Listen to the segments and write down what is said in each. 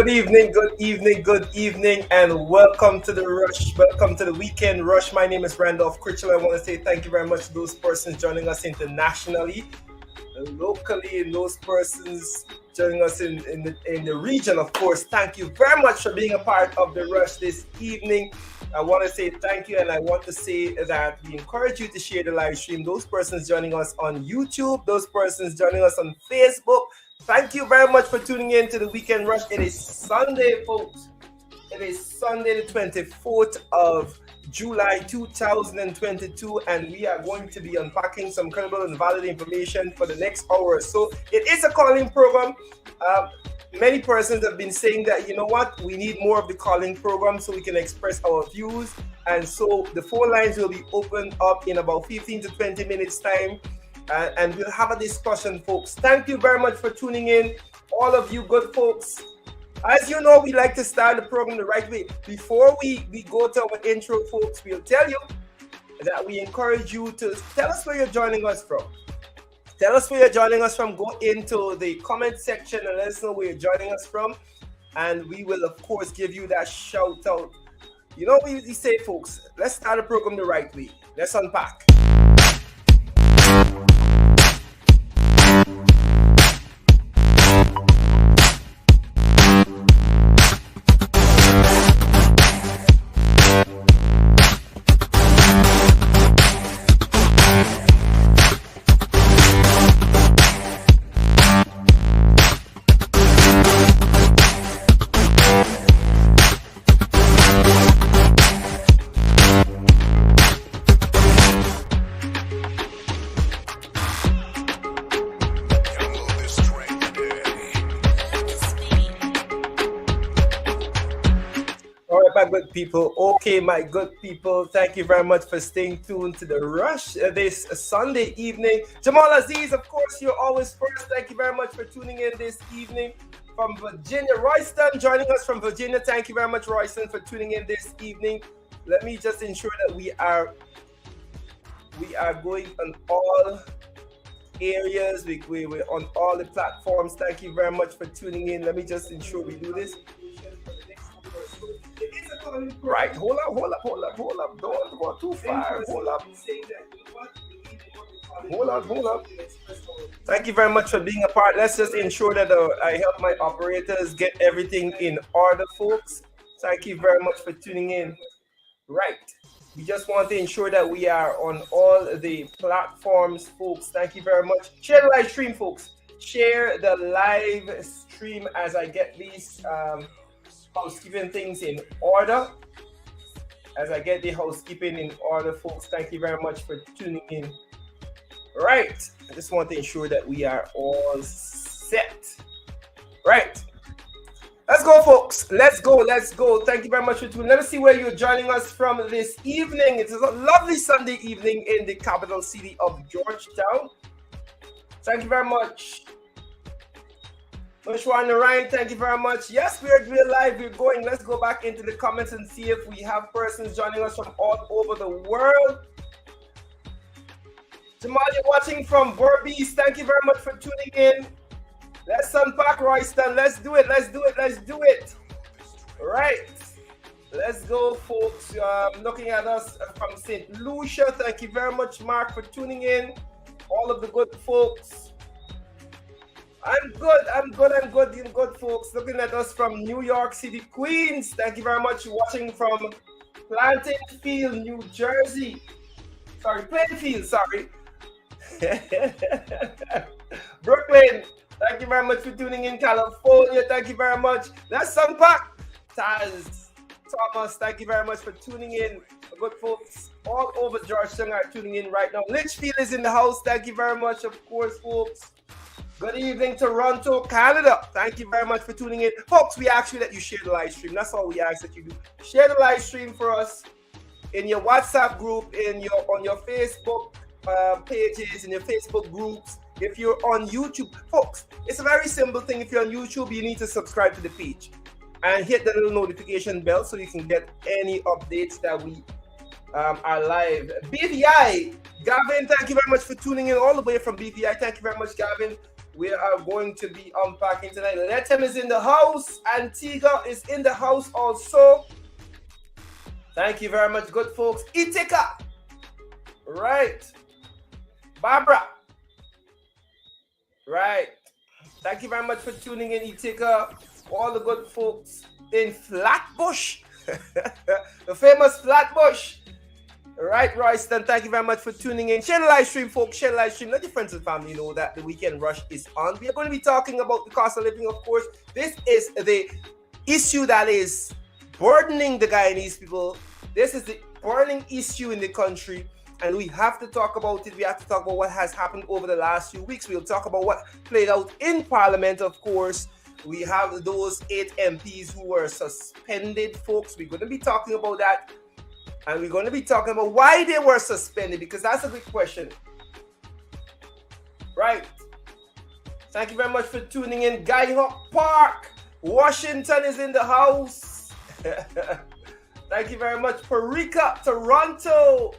good evening, and welcome to the rush. Welcome to the weekend rush. My name is Randolph, Critchow. I want to say thank you very much to those persons joining us internationally, locally, and those persons joining us in the region, of course. Thank you very much for being a part of the rush this evening. I want to say thank you, and I want to say that we encourage you to share the live stream. Those persons joining us on YouTube, those persons joining us on Facebook, thank you very much for tuning in to the Weekend Rush. It is Sunday, folks. It is Sunday, the 24th of July 2022, and we are going to be unpacking some credible and valid information for the next hour or so. It is a calling program. Many persons have been saying that, you know what, we need more of the calling program so we can express our views. And so the phone lines will be opened up in about 15 to 20 minutes time. And we'll have a discussion, folks. Thank you very much for tuning in, all of you good folks. As you know, we like to start the program the right way. Before we go to our intro, folks, we'll tell you that we encourage you to tell us where you're joining us from. Tell us where you're joining us from. Go into the comment section and let us know where you're joining us from. And we will, of course, give you that shout out. You know what we say, folks? Let's start the program the right way. Let's unpack. Good people. Okay, my good people, thank you very much for staying tuned to the rush this Sunday evening. Jamal Aziz, of course, you're always first. Thank you very much for tuning in this evening from Virginia. Royston joining us from Virginia. Thank you very much, Royston, for tuning in this evening. Let me just ensure that we are going on all areas. We're on all the platforms. Thank you very much for tuning in. Let me just ensure we do this. Right, hold up. Don't go too far. Hold up. Thank you very much for being a part. Let's just ensure that I help my operators get everything in order, folks. Thank you very much for tuning in. Right, we just want to ensure that we are on all the platforms, folks. Thank you very much. Share the live stream, folks. Share the live stream as I get these housekeeping things in order. As I get the housekeeping in order, folks, thank you very much for tuning in. Right, I just want to ensure that we are all set. Right, let's go, folks. Let's go. Thank you very much for tuning. Let us see where you're joining us from this evening. It's a lovely Sunday evening in the capital city of Georgetown. Thank you very much. Mushwan Ryan, thank you very much. Yes, we're live. We're going. Let's go back into the comments and see if we have persons joining us from all over the world. Jamal, you're watching from Berbice. Thank you very much for tuning in. Let's unpack, Royston. Let's do it. All right. Let's go, folks. Looking at us from St. Lucia. Thank you very much, Mark, for tuning in. All of the good folks. I'm good, folks. Looking at us from New York City, Queens. Thank you very much. Watching from Plainfield, New Jersey. Plainfield. Brooklyn. Thank you very much for tuning in. California. Thank you very much. Let's unpack. Taz, Thomas. Thank you very much for tuning in. Good folks all over Georgetown are tuning in right now. Litchfield is in the house. Thank you very much, of course, folks. Good evening, Toronto, Canada. Thank you very much for tuning in. Folks, we ask you that you share the live stream. That's all we ask that you do. Share the live stream for us in your WhatsApp group, on your Facebook pages, in your Facebook groups. If you're on YouTube, folks, it's a very simple thing. If you're on YouTube, you need to subscribe to the page and hit the little notification bell so you can get any updates that we are live. BVI, Gavin, thank you very much for tuning in all the way from BVI. Thank you very much, Gavin. we are going to be unpacking tonight. Letem is in the house. Antigua is in the house also. Thank you very much, good folks. Itika. Right. Barbara. Right. Thank you very much for tuning in, Itika. All the good folks in Flatbush. The famous Flatbush. Right, Royston, thank you very much for tuning in. Share the live stream, folks. Share the live stream. Let your friends and family know that the weekend rush is on. We are going to be talking about the cost of living, of course. This is the issue that is burdening the Guyanese people. This is the burning issue in the country, and we have to talk about it. We have to talk about what has happened over the last few weeks. We'll talk about what played out in Parliament, of course. We have those 8 MPs who were suspended, folks. We're going to be talking about that. And we're going to be talking about why they were suspended, because that's a good question. Right. Thank you very much for tuning in. Guy Hawk Park, Washington is in the house. Thank you very much. Parika, Toronto.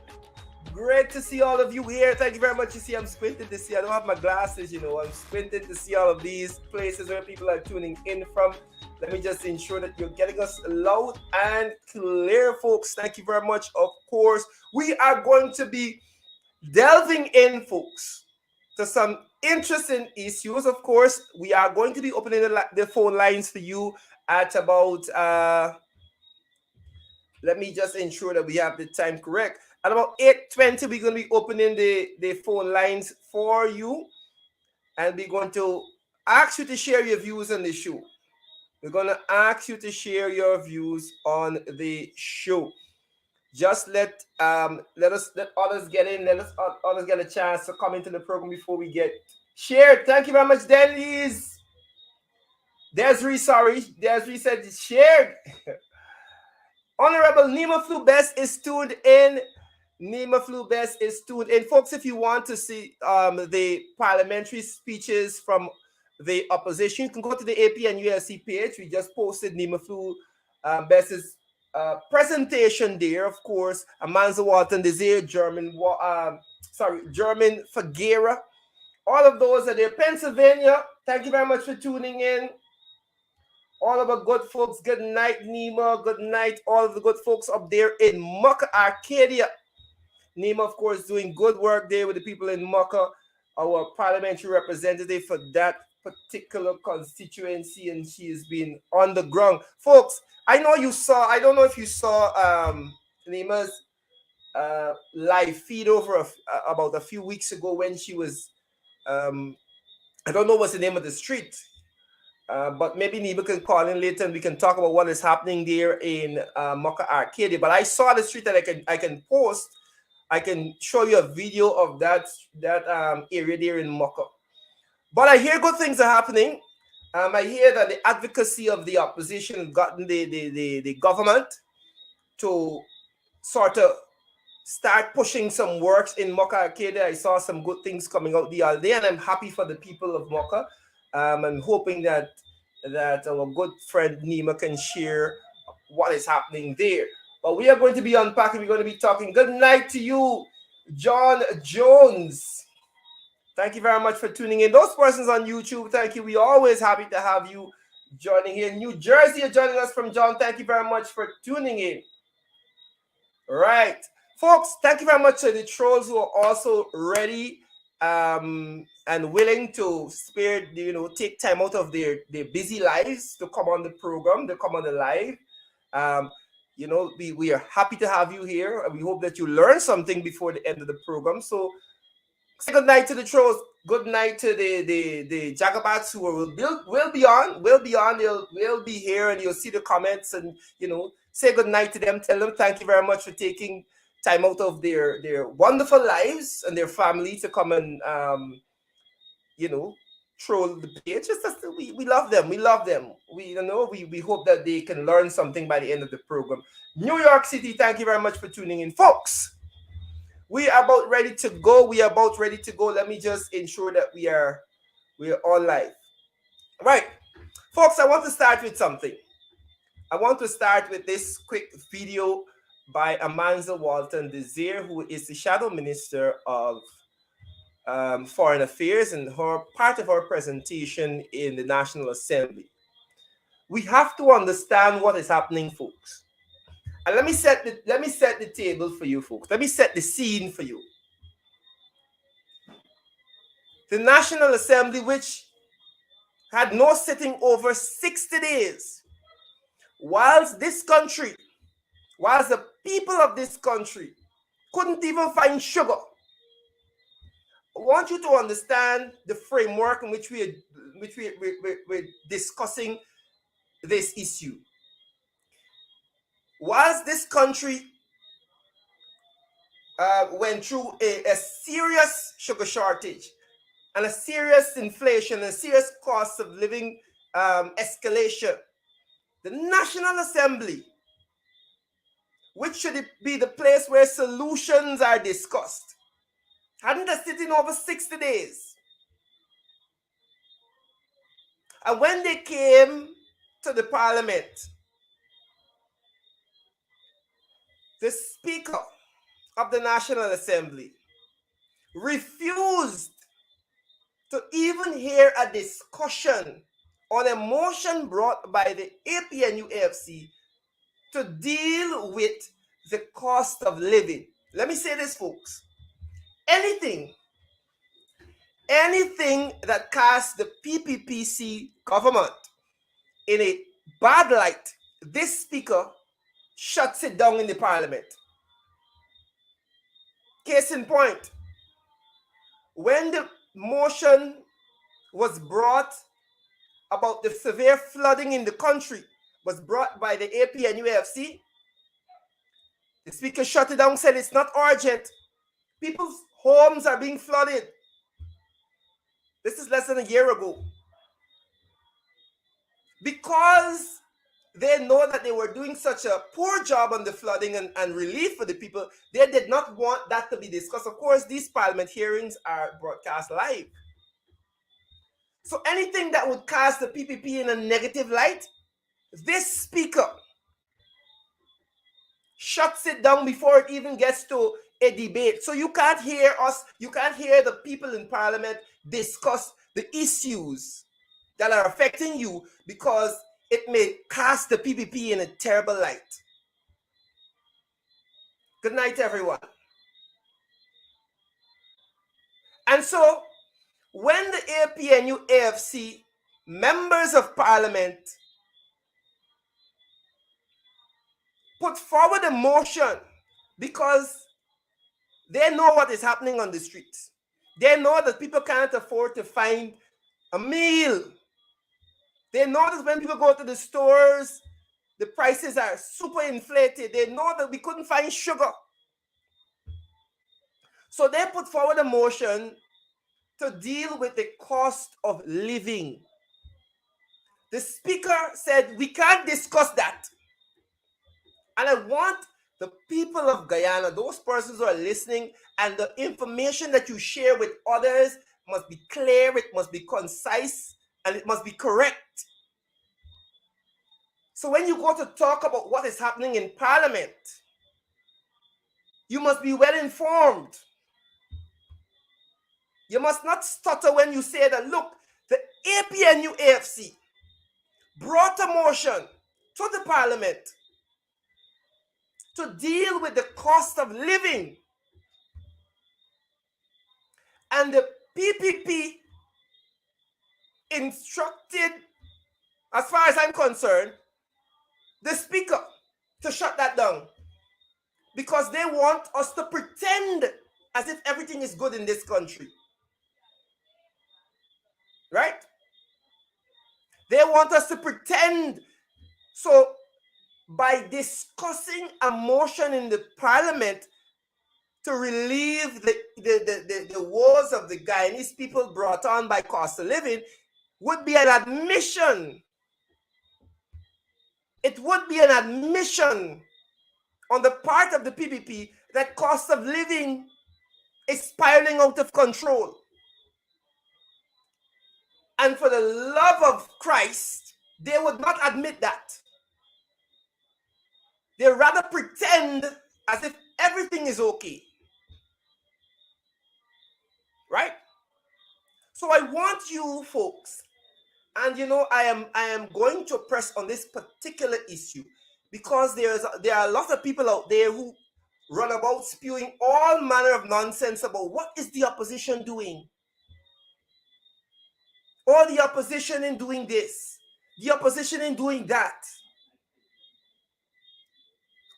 Great to see all of you here. Thank you very much. You see, I'm squinting to see. I don't have my glasses, you know. I'm squinting to see all of these places where people are tuning in from. Let me just ensure that you're getting us loud and clear, folks. Thank you very much. Of course, we are going to be delving in, folks, to some interesting issues. Of course, we are going to be opening the phone lines for you at about, let me just ensure that we have the time correct. At about 8:20, we're going to be opening the phone lines for you. And we're going to ask you to share your views on the show. We're going to ask you to share your views on the show. Just let others get in. Let us others get a chance to come into the program before we get shared. Thank you very much, Denise. Desiree, sorry. Desiree said it's shared. Honorable Nima Flu Best is tuned in. Nima Flu Best is tuned in. Folks, if you want to see the parliamentary speeches from the opposition, you can go to the AP and ULC page. We just posted Nima Flu Best's presentation there, of course. Amanza Walton Desir, German Figuera. All of those are there. Pennsylvania, thank you very much for tuning in. All of our good folks, good night, Nima. Good night, all of the good folks up there in Mucka, Arcadia. Nima, of course, doing good work there with the people in Mucka, our parliamentary representative for that particular constituency, and she has been on the ground. Folks, I know you saw, I don't know if you saw Nima's live feed over about a few weeks ago when she was, I don't know what's the name of the street, but maybe Nima can call in later and we can talk about what is happening there in Mucka, Arcadia. But I saw the street that I can post. I can show you a video of that area there in Mucka. But I hear good things are happening. I hear that the advocacy of the opposition has gotten the government to sort of start pushing some works in Mucka, Arcadia. I saw some good things coming out the other day, and I'm happy for the people of Mucka. I'm hoping that our good friend Nima can share what is happening there. But we are going to be unpacking. We're going to be talking. Good night to you, John Jones. Thank you very much for tuning in. Those persons on YouTube, thank you. We're always happy to have you joining here. New Jersey, you're joining us from John. Thank you very much for tuning in. Right. Folks, thank you very much to the trolls who are also ready and willing to spare, take time out of their busy lives to come on the program, to come on the live. We are happy to have you here, and we hope that you learn something before the end of the program. So say good night to the trolls. Good night to the Jagabats who will be on. They'll be here, and you'll see the comments, and say good night to them. Tell them thank you very much for taking time out of their wonderful lives and their family to come and troll the page. We love them. We love them. We hope that they can learn something by the end of the program. New York City, thank you very much for tuning in, folks. We are about ready to go. Let me just ensure that we are all live. Right, folks. I want to start with something. I want to start with this quick video by Amanza Walton Desir, who is the Shadow Minister of Foreign Affairs and her part of her presentation in the National Assembly. We have to understand what is happening, folks. And let me set the table for you, folks. Let me set the scene for you. The National Assembly, which had no sitting over 60 days, whilst the people of this country couldn't even find sugar. I want you to understand the framework in which we're discussing this issue. Whilst this country went through a serious sugar shortage and a serious inflation and a serious cost of living escalation, the National Assembly, which should be the place where solutions are discussed, hadn't a sitting over 60 days. And when they came to the parliament, the Speaker of the National Assembly refused to even hear a discussion on a motion brought by the APNU-AFC to deal with the cost of living. Let me say this, folks. Anything that casts the PPPC government in a bad light, this speaker shuts it down in the parliament. Case in point, when the motion was brought about the severe flooding in the country, was brought by the APNU-AFC, the speaker shut it down, said it's not urgent. People's homes are being flooded. This is less than a year ago. Because they know that they were doing such a poor job on the flooding and relief for the people, they did not want that to be discussed. Of course, these parliament hearings are broadcast live. So anything that would cast the PPP in a negative light, this speaker shuts it down before it even gets to a debate. So you can't hear us, you can't hear the people in parliament discuss the issues that are affecting you because it may cast the PPP in a terrible light. Good night, everyone. And so when the APNU-AFC members of parliament put forward a motion because they know what is happening on the streets. They know that people can't afford to find a meal. They know that when people go to the stores, the prices are super inflated. They know that we couldn't find sugar. So they put forward a motion to deal with the cost of living. The speaker said, we can't discuss that. And I want the people of Guyana, those persons who are listening, and the information that you share with others must be clear, it must be concise, and it must be correct. So when you go to talk about what is happening in Parliament, you must be well informed. You must not stutter when you say that, look, the APNU-AFC brought a motion to the Parliament to deal with the cost of living. And the PPP instructed, as far as I'm concerned, the speaker to shut that down because they want us to pretend as if everything is good in this country. Right? They want us to pretend. So by discussing a motion in the parliament to relieve the woes of the Guyanese people brought on by cost of living would be an admission. It would be an admission on the part of the PPP that cost of living is spiraling out of control. And for the love of Christ, they would not admit that. They rather pretend as if everything is okay. right? So I want you folks, and I am going to press on this particular issue because there are a lot of people out there who run about spewing all manner of nonsense about what is the opposition doing, or the opposition in doing this, the opposition in doing that,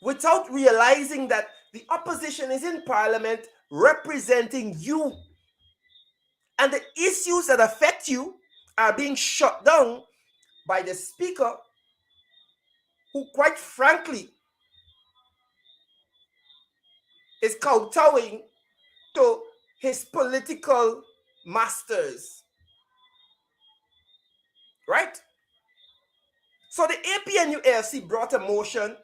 without realizing that the opposition is in parliament representing you, and the issues that affect you are being shut down by the speaker, who quite frankly is kowtowing to his political masters, right? So the APNUAFC brought a motion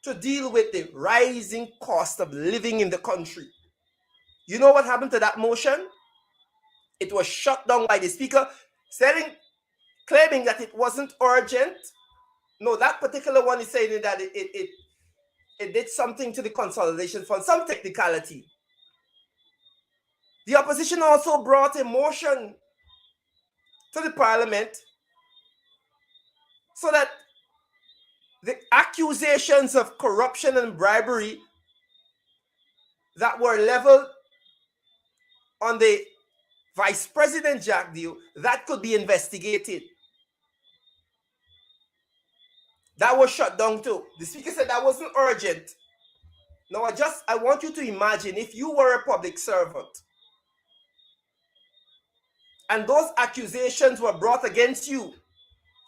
to deal with the rising cost of living in the country. You know what happened to that motion? It was shut down by the speaker, claiming that it wasn't urgent. No, that particular one is saying that it did something to the consolidation fund, some technicality. The opposition also brought a motion to the parliament so that the accusations of corruption and bribery that were leveled on the Vice President Jack Deal, that could be investigated. That was shut down too. The speaker said that wasn't urgent. Now I want you to imagine if you were a public servant and those accusations were brought against you,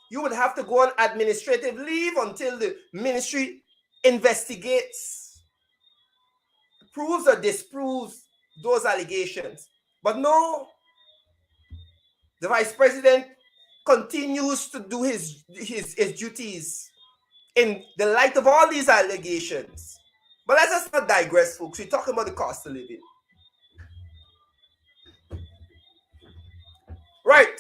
you would have to go on administrative leave until the ministry investigates, proves or disproves those allegations. But no, the vice president continues to do his duties in the light of all these allegations. But let us not digress, folks. We're talking about the cost of living. Right.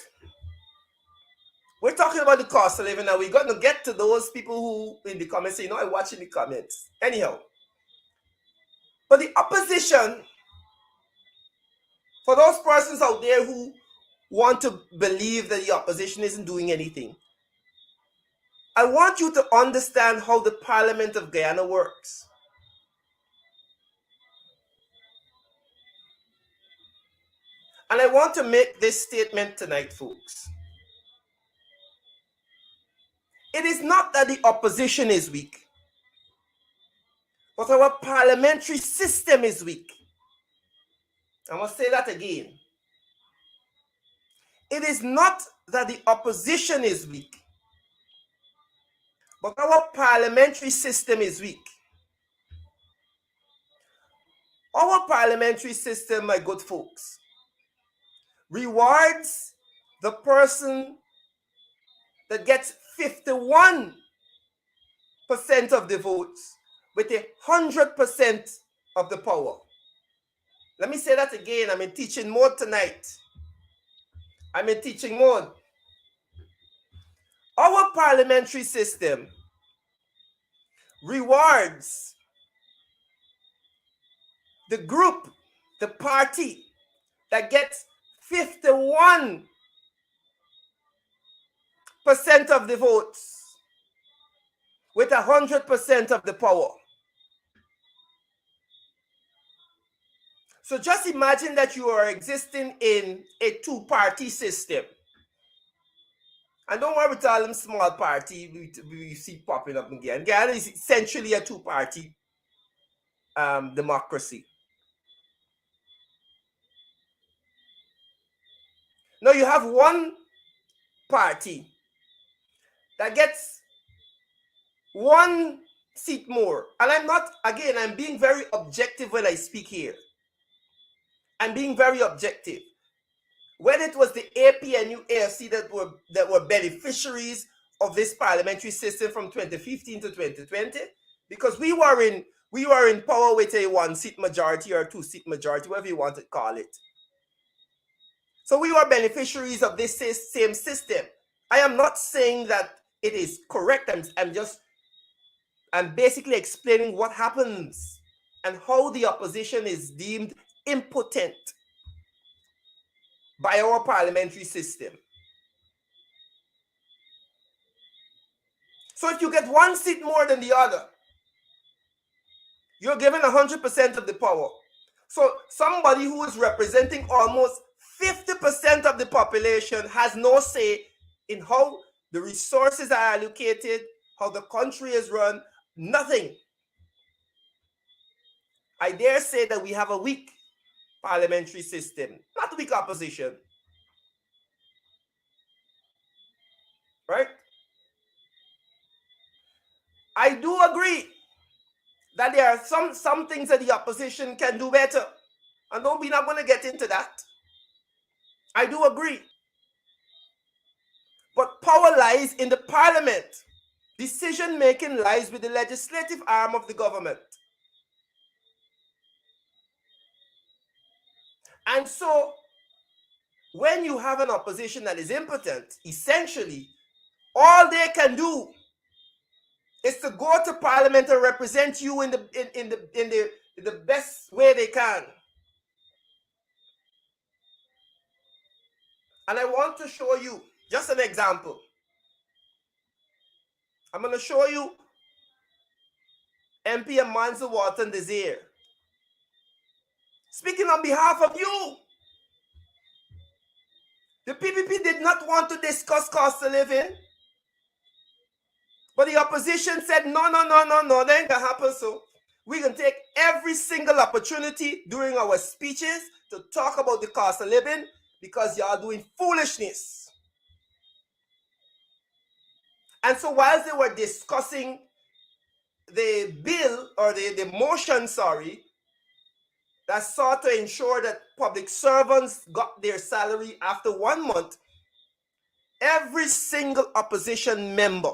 We're talking about the cost of living, and we're going to get to those people who in the comments say, I watch in the comments. Anyhow. But the opposition, for those persons out there who want to believe that the opposition isn't doing anything, I want you to understand how the Parliament of Guyana works. And I want to make this statement tonight, folks. It is not that the opposition is weak, but our parliamentary system is weak. I must say that again. It is not that the opposition is weak, but our parliamentary system is weak. Our parliamentary system, my good folks, rewards the person that gets 51% of the votes with 100% of the power. Let me say that again. I'm in teaching mode tonight. I'm in teaching mode. Our parliamentary system rewards the group, the party that gets 51% of the votes with 100% of the power. So just imagine that you are existing in a two-party system. And don't worry with all them small party we see popping up in Guyana. Guyana is essentially a two-party democracy. Now you have one party that gets one seat more. And I'm being very objective when I speak here. I'm being very objective. When it was the APNUAFC that were beneficiaries of this parliamentary system from 2015 to 2020, because we were in power with a 1-seat majority or a 2-seat majority, whatever you want to call it. So we were beneficiaries of this same system. I am not saying that it is correct. I'm basically explaining what happens and how the opposition is deemed impotent. by our parliamentary system. So if you get one seat more than the other, you're given 100% of the power. So somebody who is representing almost 50% of the population has no say in how the resources are allocated, how the country is run, nothing. I dare say that we have a weak parliamentary system, not weak opposition. Right? I do agree that there are some things that the opposition can do better. And no, we're not going to get into that. I do agree. But power lies in the parliament. Decision making lies with the legislative arm of the government. And so, when you have an opposition that is impotent, essentially, all they can do is to go to parliament and represent you in the best way they can. And I want to show you just an example. I'm going to show you MP Amanzo Wharton Desir speaking on behalf of you. The PPP did not want to discuss cost of living, but the opposition said, no, that ain't gonna happen. So we can take every single opportunity during our speeches to talk about the cost of living because y'all doing foolishness. And so whilst they were discussing the bill, or the motion, that sought to ensure that public servants got their salary after 1 month, every single opposition member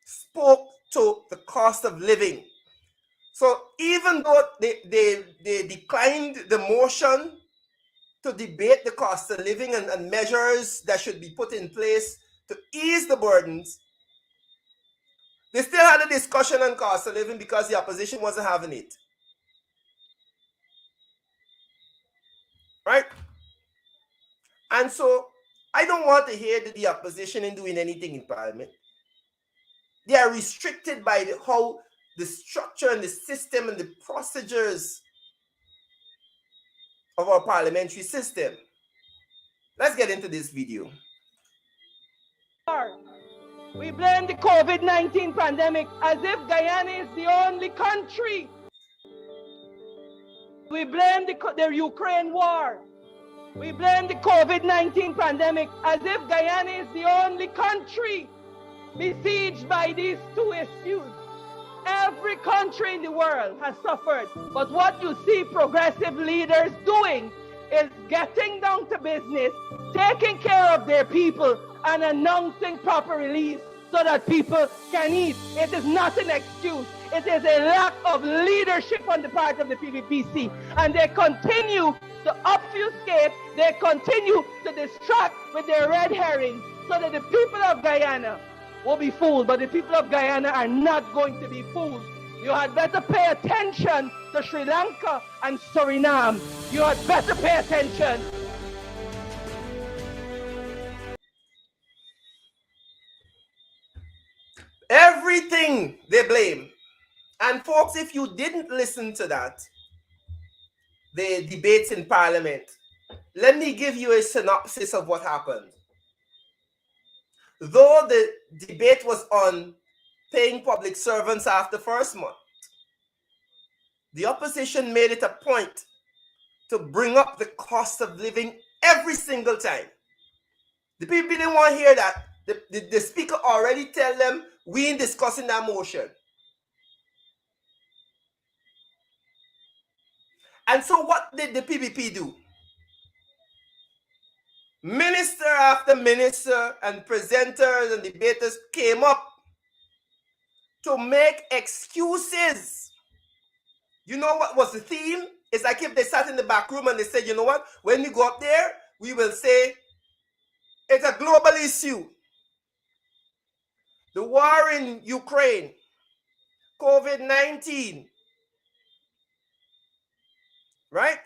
spoke to the cost of living. So even though they declined the motion to debate the cost of living and measures that should be put in place to ease the burdens, they still had a discussion on cost of living because the opposition wasn't having it. Right? And so I don't want to hear that the opposition ain't doing anything in parliament. They are restricted by how the structure and the system and the procedures of our parliamentary system. Let's get into this video. We blame the COVID-19 pandemic as if Guyana is the only country. We blame the Ukraine war. We blame the COVID-19 pandemic as if Guyana is the only country besieged by these two issues. Every country in the world has suffered, but what you see progressive leaders doing is getting down to business, taking care of their people, and announcing proper relief so that people can eat. It is not an excuse. It is a lack of leadership on the part of the PPPC, and they continue to obfuscate, they continue to distract with their red herrings so that the people of Guyana will be fooled, but the people of Guyana are not going to be fooled. You had better pay attention to Sri Lanka and Suriname. You had better pay attention. Everything they blame. And folks, if you didn't listen to that, the debates in parliament, let me give you a synopsis of what happened. Though the debate was on paying public servants after first month, the opposition made it a point to bring up the cost of living every single time. The people didn't want to hear that. The speaker already tell them, we ain't discussing that motion. And so what did the PPP do? Minister after minister and presenters and debaters came up to make excuses. You know what was the theme? It's like if they sat in the back room and they said, you know what, when we go up there, we will say it's a global issue. The war in Ukraine, COVID-19, right?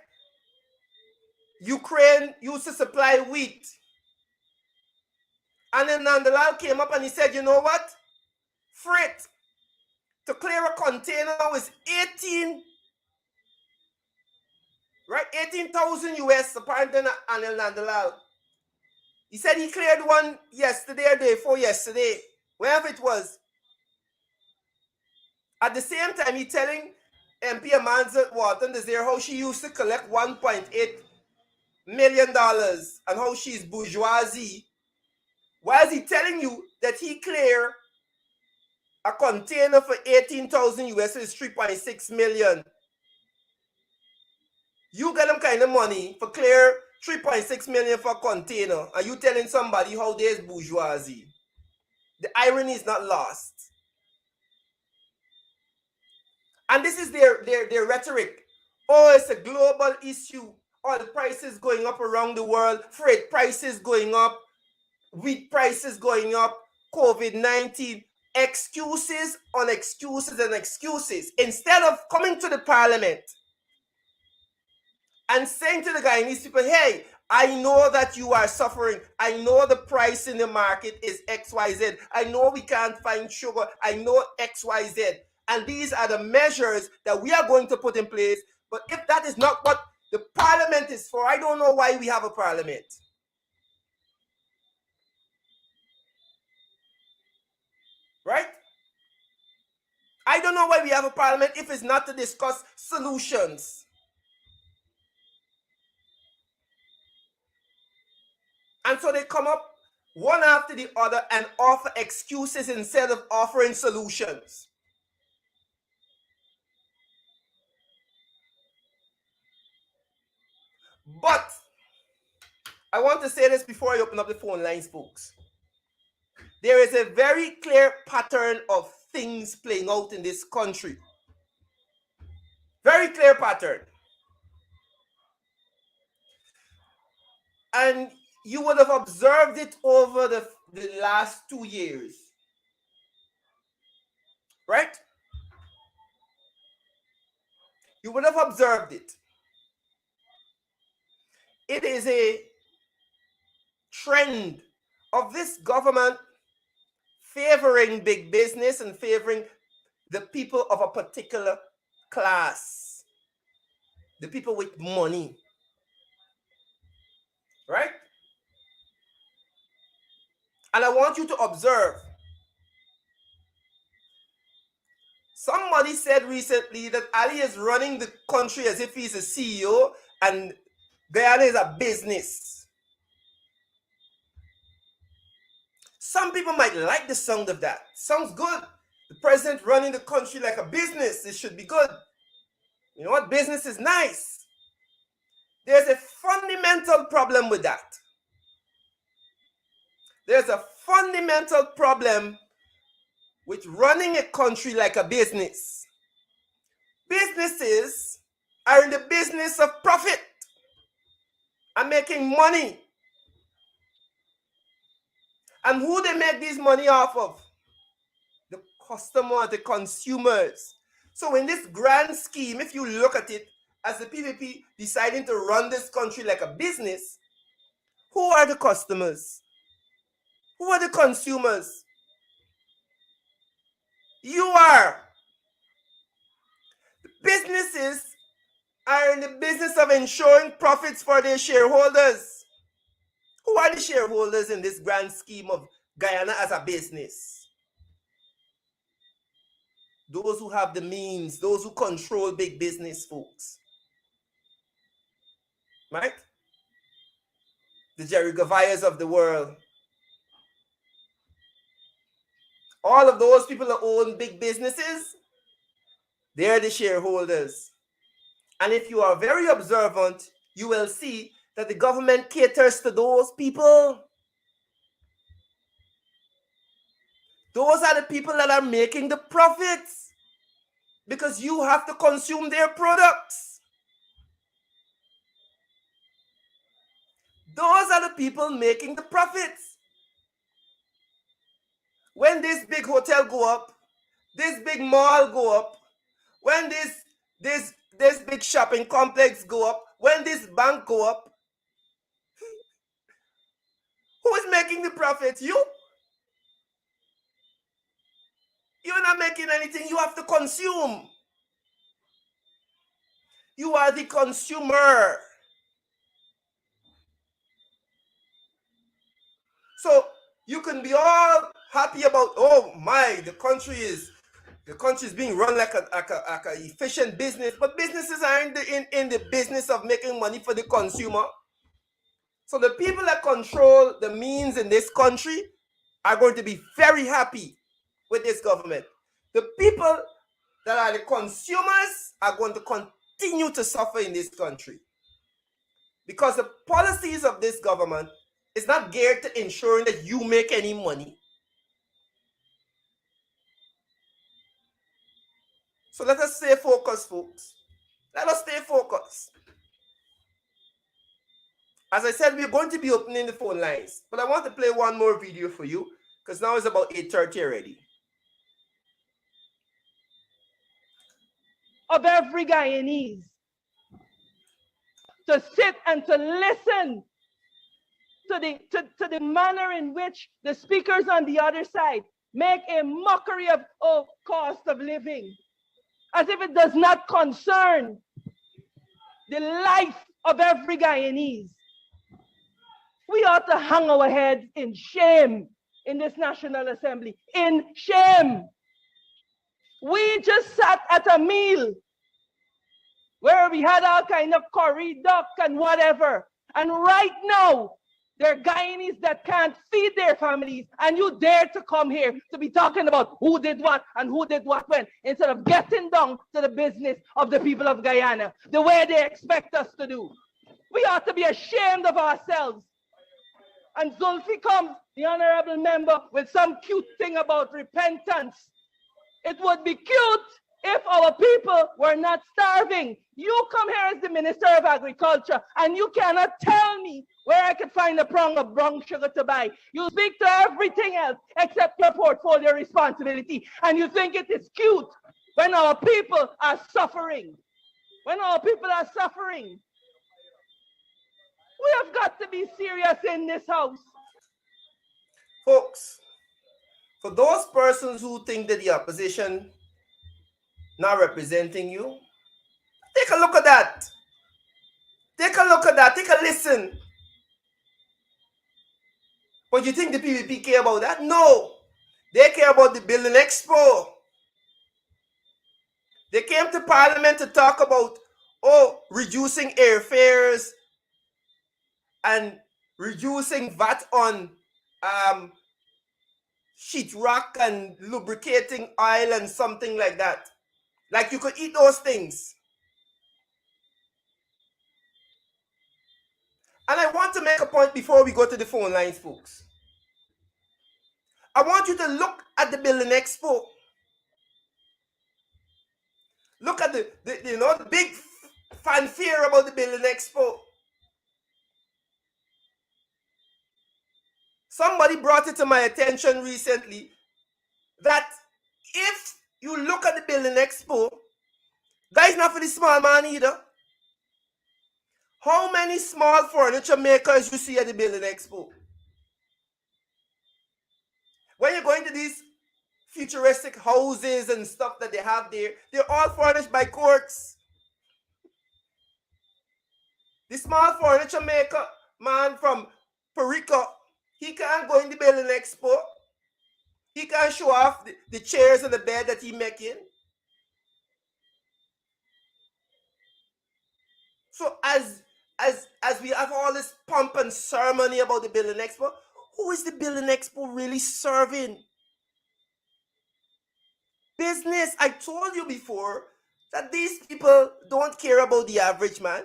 Ukraine used to supply wheat. And then Nandalal came up and he said, you know what? Freight to clear a container was 18,000 US, apparently Anil Nandalal. He said he cleared one yesterday or day before yesterday, wherever it was. At the same time, he telling MP Amanza Walton Desir how she used to collect $1.8 million and how she's bourgeoisie. Why is he telling you that he clear a container for 18,000 US is 3.6 million? You get them kind of money for clear 3.6 million for a container, and you telling somebody how there's bourgeoisie. The irony is not lost. And this is their rhetoric. Oh, it's a global issue. Oil prices going up around the world, freight prices going up, wheat prices going up, COVID-19. Excuses on excuses and excuses. Instead of coming to the parliament and saying to the Guyanese people, hey, I know that you are suffering. I know the price in the market is XYZ. I know we can't find sugar. I know XYZ. And these are the measures that we are going to put in place. But if that is not what the parliament is for, I don't know why we have a parliament. Right? I don't know why we have a parliament if it's not to discuss solutions. And so they come up one after the other and offer excuses instead of offering solutions. But I want to say this before I open up the phone lines, folks. There is a very clear pattern of things playing out in this country. Very clear pattern. And you would have observed it over the last 2 years. Right? You would have observed it. It is a trend of this government favoring big business and favoring the people of a particular class, the people with money, right? And I want you to observe. Somebody said recently that Ali is running the country as if he's a CEO and Guyana is a business. Some people might like the sound of that. Sounds good. The president running the country like a business. It should be good. You know what? Business is nice. There's a fundamental problem with that. There's a fundamental problem with running a country like a business. Businesses are in the business of profit and making money. And who they make this money off of? The customer, the consumers. So in this grand scheme, if you look at it as the PPP deciding to run this country like a business, who are the customers? Who are the consumers? You are. The businesses are in the business of ensuring profits for their shareholders. Who are the shareholders in this grand scheme of Guyana as a business? Those who have the means, those who control big business, folks. Right? The Jerry Gavayas of the world. All of those people that own big businesses, they're the shareholders. And if you are very observant, you will see that the government caters to those people. Those are the people that are making the profits because you have to consume their products. Those are the people making the profits. When this big hotel go up, this big mall go up, when this big shopping complex go up, when this bank go up, Who is making the profit? You? You're not making anything. You have to consume. You are the consumer. So you can be all happy about, oh my, the country is being run like a efficient business, but businesses are in the business of making money for the consumer. So the people that control the means in this country are going to be very happy with this government. The people that are the consumers are going to continue to suffer in this country because the policies of this government is not geared to ensuring that you make any money. So let us stay focused, folks. Let us stay focused. As I said, we're going to be opening the phone lines, but I want to play one more video for you because now it's about 8:30 already. Of every Guyanese to sit and to listen to the manner in which the speakers on the other side make a mockery of cost of living, as if it does not concern the life of every Guyanese. We ought to hang our heads in shame in this National Assembly. In shame. We just sat at a meal where we had all kind of curry, duck, and whatever. And right now, there are Guyanese that can't feed their families, and you dare to come here to be talking about who did what and who did what when, instead of getting down to the business of the people of Guyana, the way they expect us to do. We ought to be ashamed of ourselves. And Zulfi comes, the honorable member, with some cute thing about repentance. It would be cute if our people were not starving. You come here as the Minister of Agriculture, and you cannot tell me where I could find a prong of brown sugar to buy. You speak to everything else except your portfolio responsibility, and you think it is cute when our people are suffering. When our people are suffering. We have got to be serious in this house. Folks, for those persons who think that the opposition not representing you, take a look at that. Take a look at that. Take a listen. But you think the PVP care about that? No. They care about the Building Expo. They came to Parliament to talk about, reducing airfares and reducing VAT on sheetrock and lubricating oil and something like that. Like you could eat those things. And I want to make a point before we go to the phone lines, folks. I want you to look at the Building Expo. Look at the big fanfare about the Building Expo. Somebody brought it to my attention recently that if you look at the Building Expo, guys, not for the small man either. How many small furniture makers you see at the Building Expo? When you're going to these futuristic houses and stuff that they have there, they're all furnished by courts. The small furniture maker man from Perico, he can't go in the Building Expo. He can't show off the chairs and the bed that he making. So as we have all this pomp and ceremony about the Building Expo, who is the Building Expo really serving? Business. I told you before that these people don't care about the average man.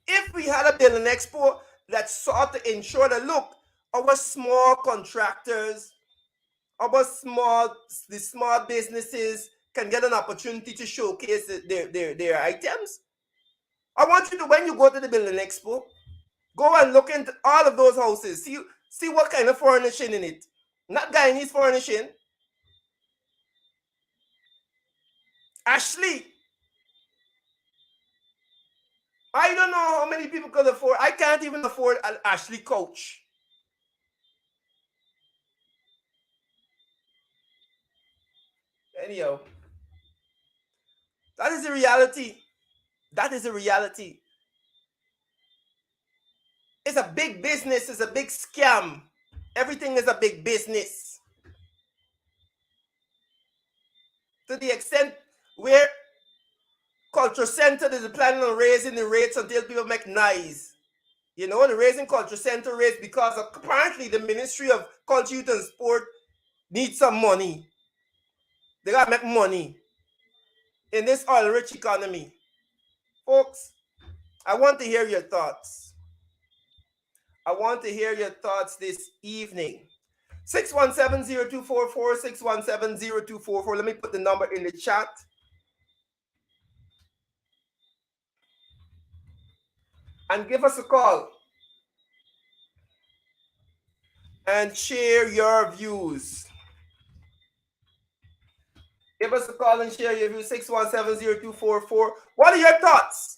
If we had a Building Expo that sought to ensure that, look, our small contractors, the small businesses can get an opportunity to showcase their items. I want you to, when you go to the Building Expo, go and look into all of those houses. See what kind of furnishing in it. Not Guyanese furnishing. Ashley, I don't know how many people could afford. I can't even afford an Ashley coach. Anyhow, that is the reality. That is the reality. It's a big business. It's a big scam. Everything is a big business. To the extent where Culture Center is planning on raising the rates until people make noise. You know, the raising Culture Center rates because apparently the Ministry of Culture, Youth and Sport needs some money. They gotta make money in this oil-rich economy. Folks, I want to hear your thoughts. I want to hear your thoughts this evening. 617-0244, 617-0244. Let me put the number in the chat. And give us a call. And share your views. Give us a call and share your views. 617-0244. What are your thoughts?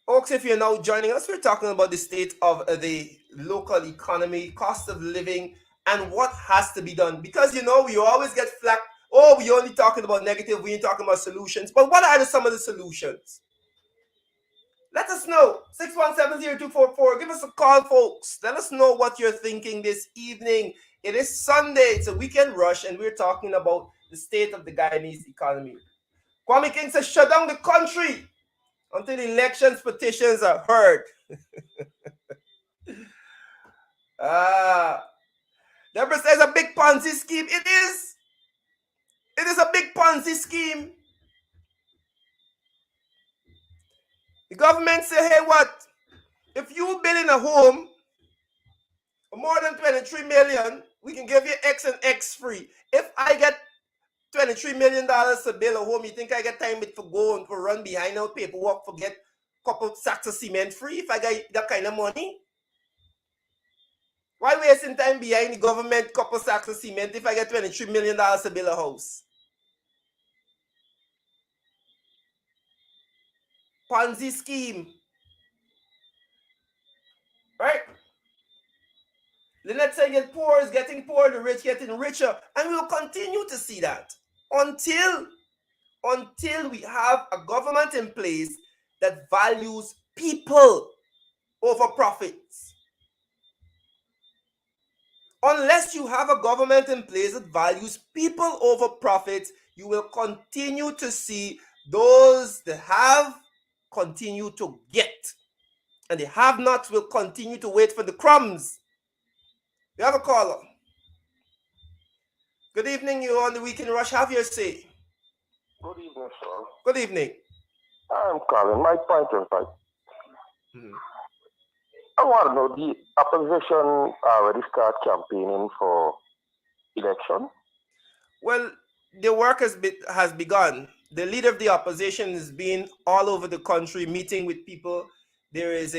Folks, if you're now joining us, we're talking about the state of the local economy, cost of living, and what has to be done. Because, you know, we always get flack. Oh, we're only talking about negative. We ain't talking about solutions. But what are some of the solutions? Let us know. 617-0244. Give us a call, folks. Let us know what you're thinking this evening. It is Sunday. It's a weekend rush, and we're talking about the state of the Guyanese economy. Kwame King says, shut down the country until elections petitions are heard. Deborah says a big Ponzi scheme. It is. It is a big Ponzi scheme. The government say, hey, what? If you building a home for more than 23 million, we can give you X and X free. If I get $23 million to build a home, you think I get time for go and for run behind out paperwork for get a couple sacks of cement free if I get that kind of money? Why wasting time behind the government couple sacks of cement if I get $23 million to build a house? Ponzi scheme. Right? Lynette saying the poor is getting poorer, the rich getting richer. And we will continue to see that until we have a government in place that values people over profits. Unless you have a government in place that values people over profits, you will continue to see those that have continue to get. And the have-nots will continue to wait for the crumbs. We have a caller. Good evening, you're on the Weekend Rush. Have your say. Good evening, sir. Good evening. I'm calling. My point is like, I want to know, the opposition already start campaigning for election? Well, the work has begun. The leader of the opposition has been all over the country meeting with people. There is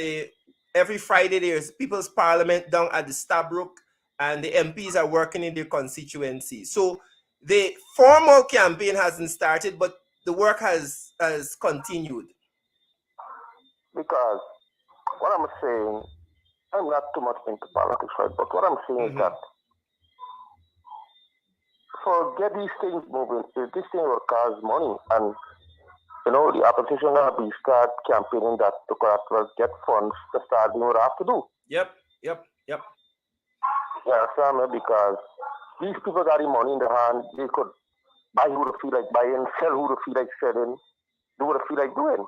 every Friday there's People's Parliament down at the Stabrook, and the MPs are working in their constituency. So the formal campaign hasn't started, but the work has continued. Because what I'm saying, I'm not too much into politics, right? But what I'm saying is that for get these things moving, this thing will cost money, and you know the opposition will be start campaigning that to get funds to start doing what I have to do. Yep. Yeah, Sam, because these people got the money in their hand, they could buy who they feel like buying, sell who they feel like selling, do what they feel like doing.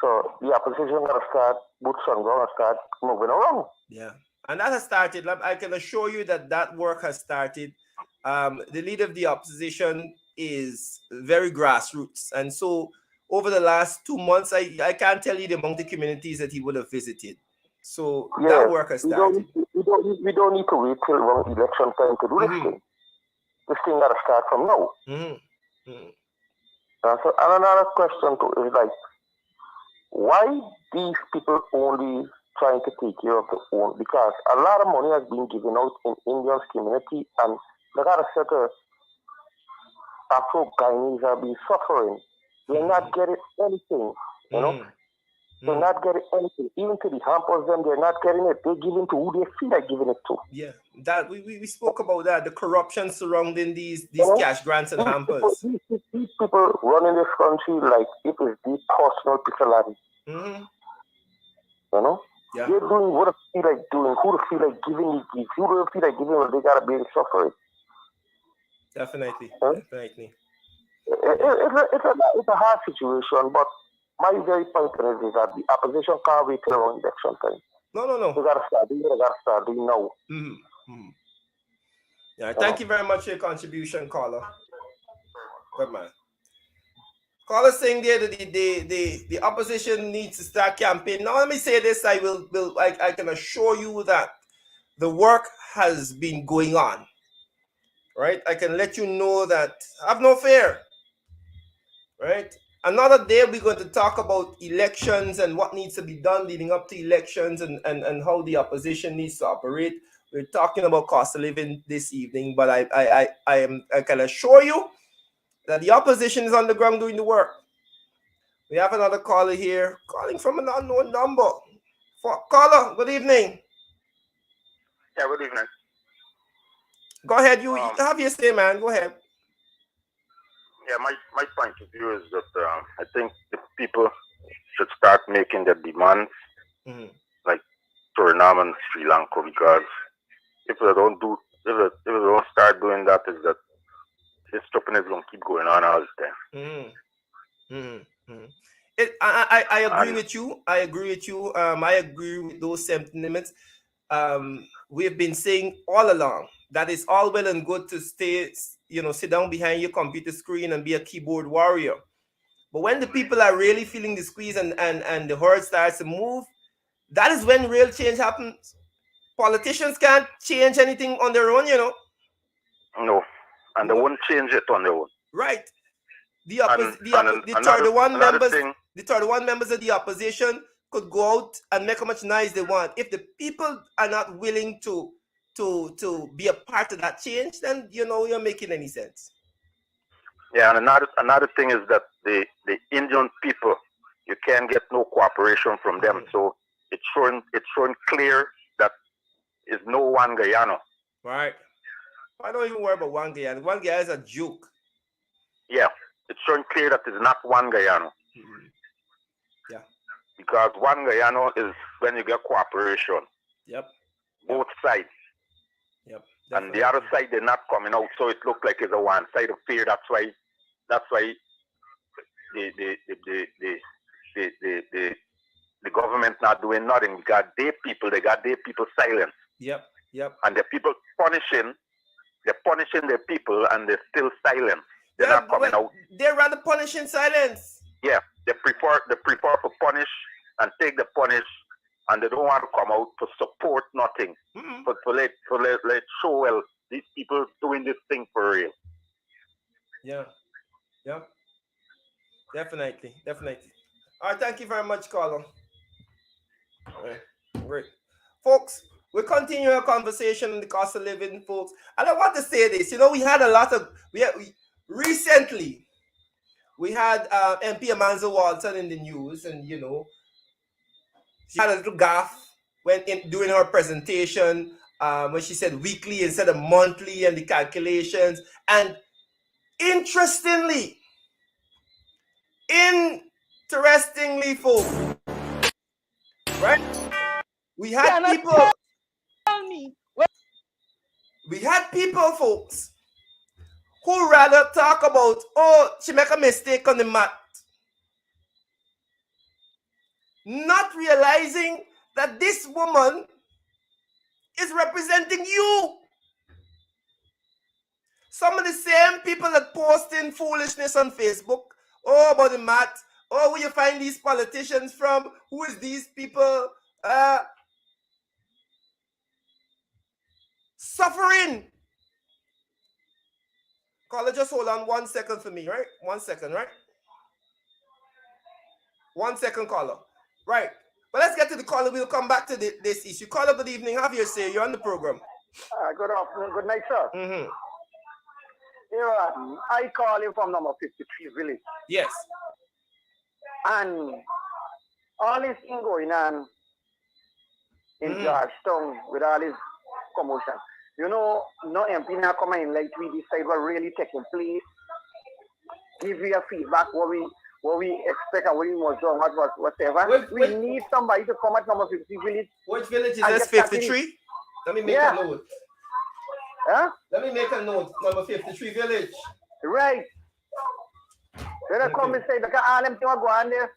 So the opposition got to start boots on ground and start moving around. Yeah, and that has started. I can assure you that work has started. The leader of the opposition is very grassroots, and so over the last 2 months, I can't tell you the amount of communities that he would have visited. So that work has started. We don't need to wait till election time to do this thing. This thing got to start from now. So another question too is like, why these people only trying to take care of their own? Because a lot of money has been given out in Indians community, and they got to set Afro-Guyanese are being suffering. They're not getting anything, you know. They're not getting anything. Even to the hampers, them, they're not getting it. They're giving to who they feel like giving it to. Yeah, that we spoke about that. The corruption surrounding these cash grants and hampers. These people running this country like it is the personal piccolati. You know? Yeah. They're doing what they feel like doing, who they feel like giving it, who they feel like giving it, they gotta be suffering. Definitely. Definitely. It's a hard situation, but my very point is that the opposition can't wait till around election time. No. They gotta start doing now. Yeah, thank you very much for your contribution, caller. Good man. Caller saying there that the opposition needs to start campaigning. Now let me say this, I can assure you that the work has been going on. Right? I can let you know that have no fear. Right? Another day we're going to talk about elections and what needs to be done leading up to elections and how the opposition needs to operate. We're talking about cost of living this evening, but I can assure you that the opposition is on the ground doing the work. We have another caller here calling from an unknown number. Caller, good evening. Yeah, good evening. Go ahead, you have your say, man. Go ahead. Yeah, my point of view is that I think the people should start making their demands, like Suriname and Sri Lanka, because if they don't start doing that, is that this stopping is going to keep going on all the time. I agree with you. I agree with you. I agree with those sentiments. We've been saying all along that it's all well and good to stay, sit down behind your computer screen and be a keyboard warrior. But when the people are really feeling the squeeze and the herd starts to move, that is when real change happens. Politicians can't change anything on their own, No, and they won't change it on their own. Right. The 31 members of the opposition could go out and make how much noise they want. If the people are not willing to be a part of that change, then you're making any sense. Yeah, and another thing is that the Indian people, you can't get no cooperation from them. So it's showing clear that it's no one Guyana. Right. I don't even worry about one Guyana. One Guyana is a joke. Yeah, it's showing clear that it's not one Guyana. Yeah. Because one Guyana is when you get cooperation. Yep. Both sides. Yep. Definitely. And the other side, they're not coming out, so it looks like it's a one side of fear. That's why the government not doing nothing. They got their people silent. Yep. And the people they're punishing their people, and they're still silent. They're not coming out. They're rather punishing silence. Yeah, they prefer to punish and take the punish, and they don't want to come out to support nothing. But to let show, well, these people doing this thing for real. Yeah. Definitely. All right, thank you very much, Carlo. All right, great. Folks, we continue our conversation on the cost of living, folks. And I want to say this. We had a lot of... Recently, we had MP Amanza Walton in the news, and, she had a little gaffe during her presentation when she said weekly instead of monthly and the calculations. And interestingly, folks, right? We had people, folks, who rather talk about, she make a mistake on the math, not realizing that this woman is representing you. Some of the same people that posting foolishness on Facebook, about the math, where you find these politicians from, who is these people, suffering. Caller, just hold on 1 second for me, right? 1 second, right? 1 second, caller. Right. But let's get to the caller. We'll come back to this issue. Caller, good evening. Have your say. You're on the program. Good afternoon. Good night, sir. I call him from number 53 village. Yes. And all this thing going on in Georgetown with all this commotion. No MP now coming in like we decide what really taking place. Give you a feedback what we expect and what we must do and whatever. We need somebody to come at number 53 village. Which village is this? 53? Let me make a note. Huh? Let me make a note. Number 53 village. Right. Then I come and say, because all them things go on there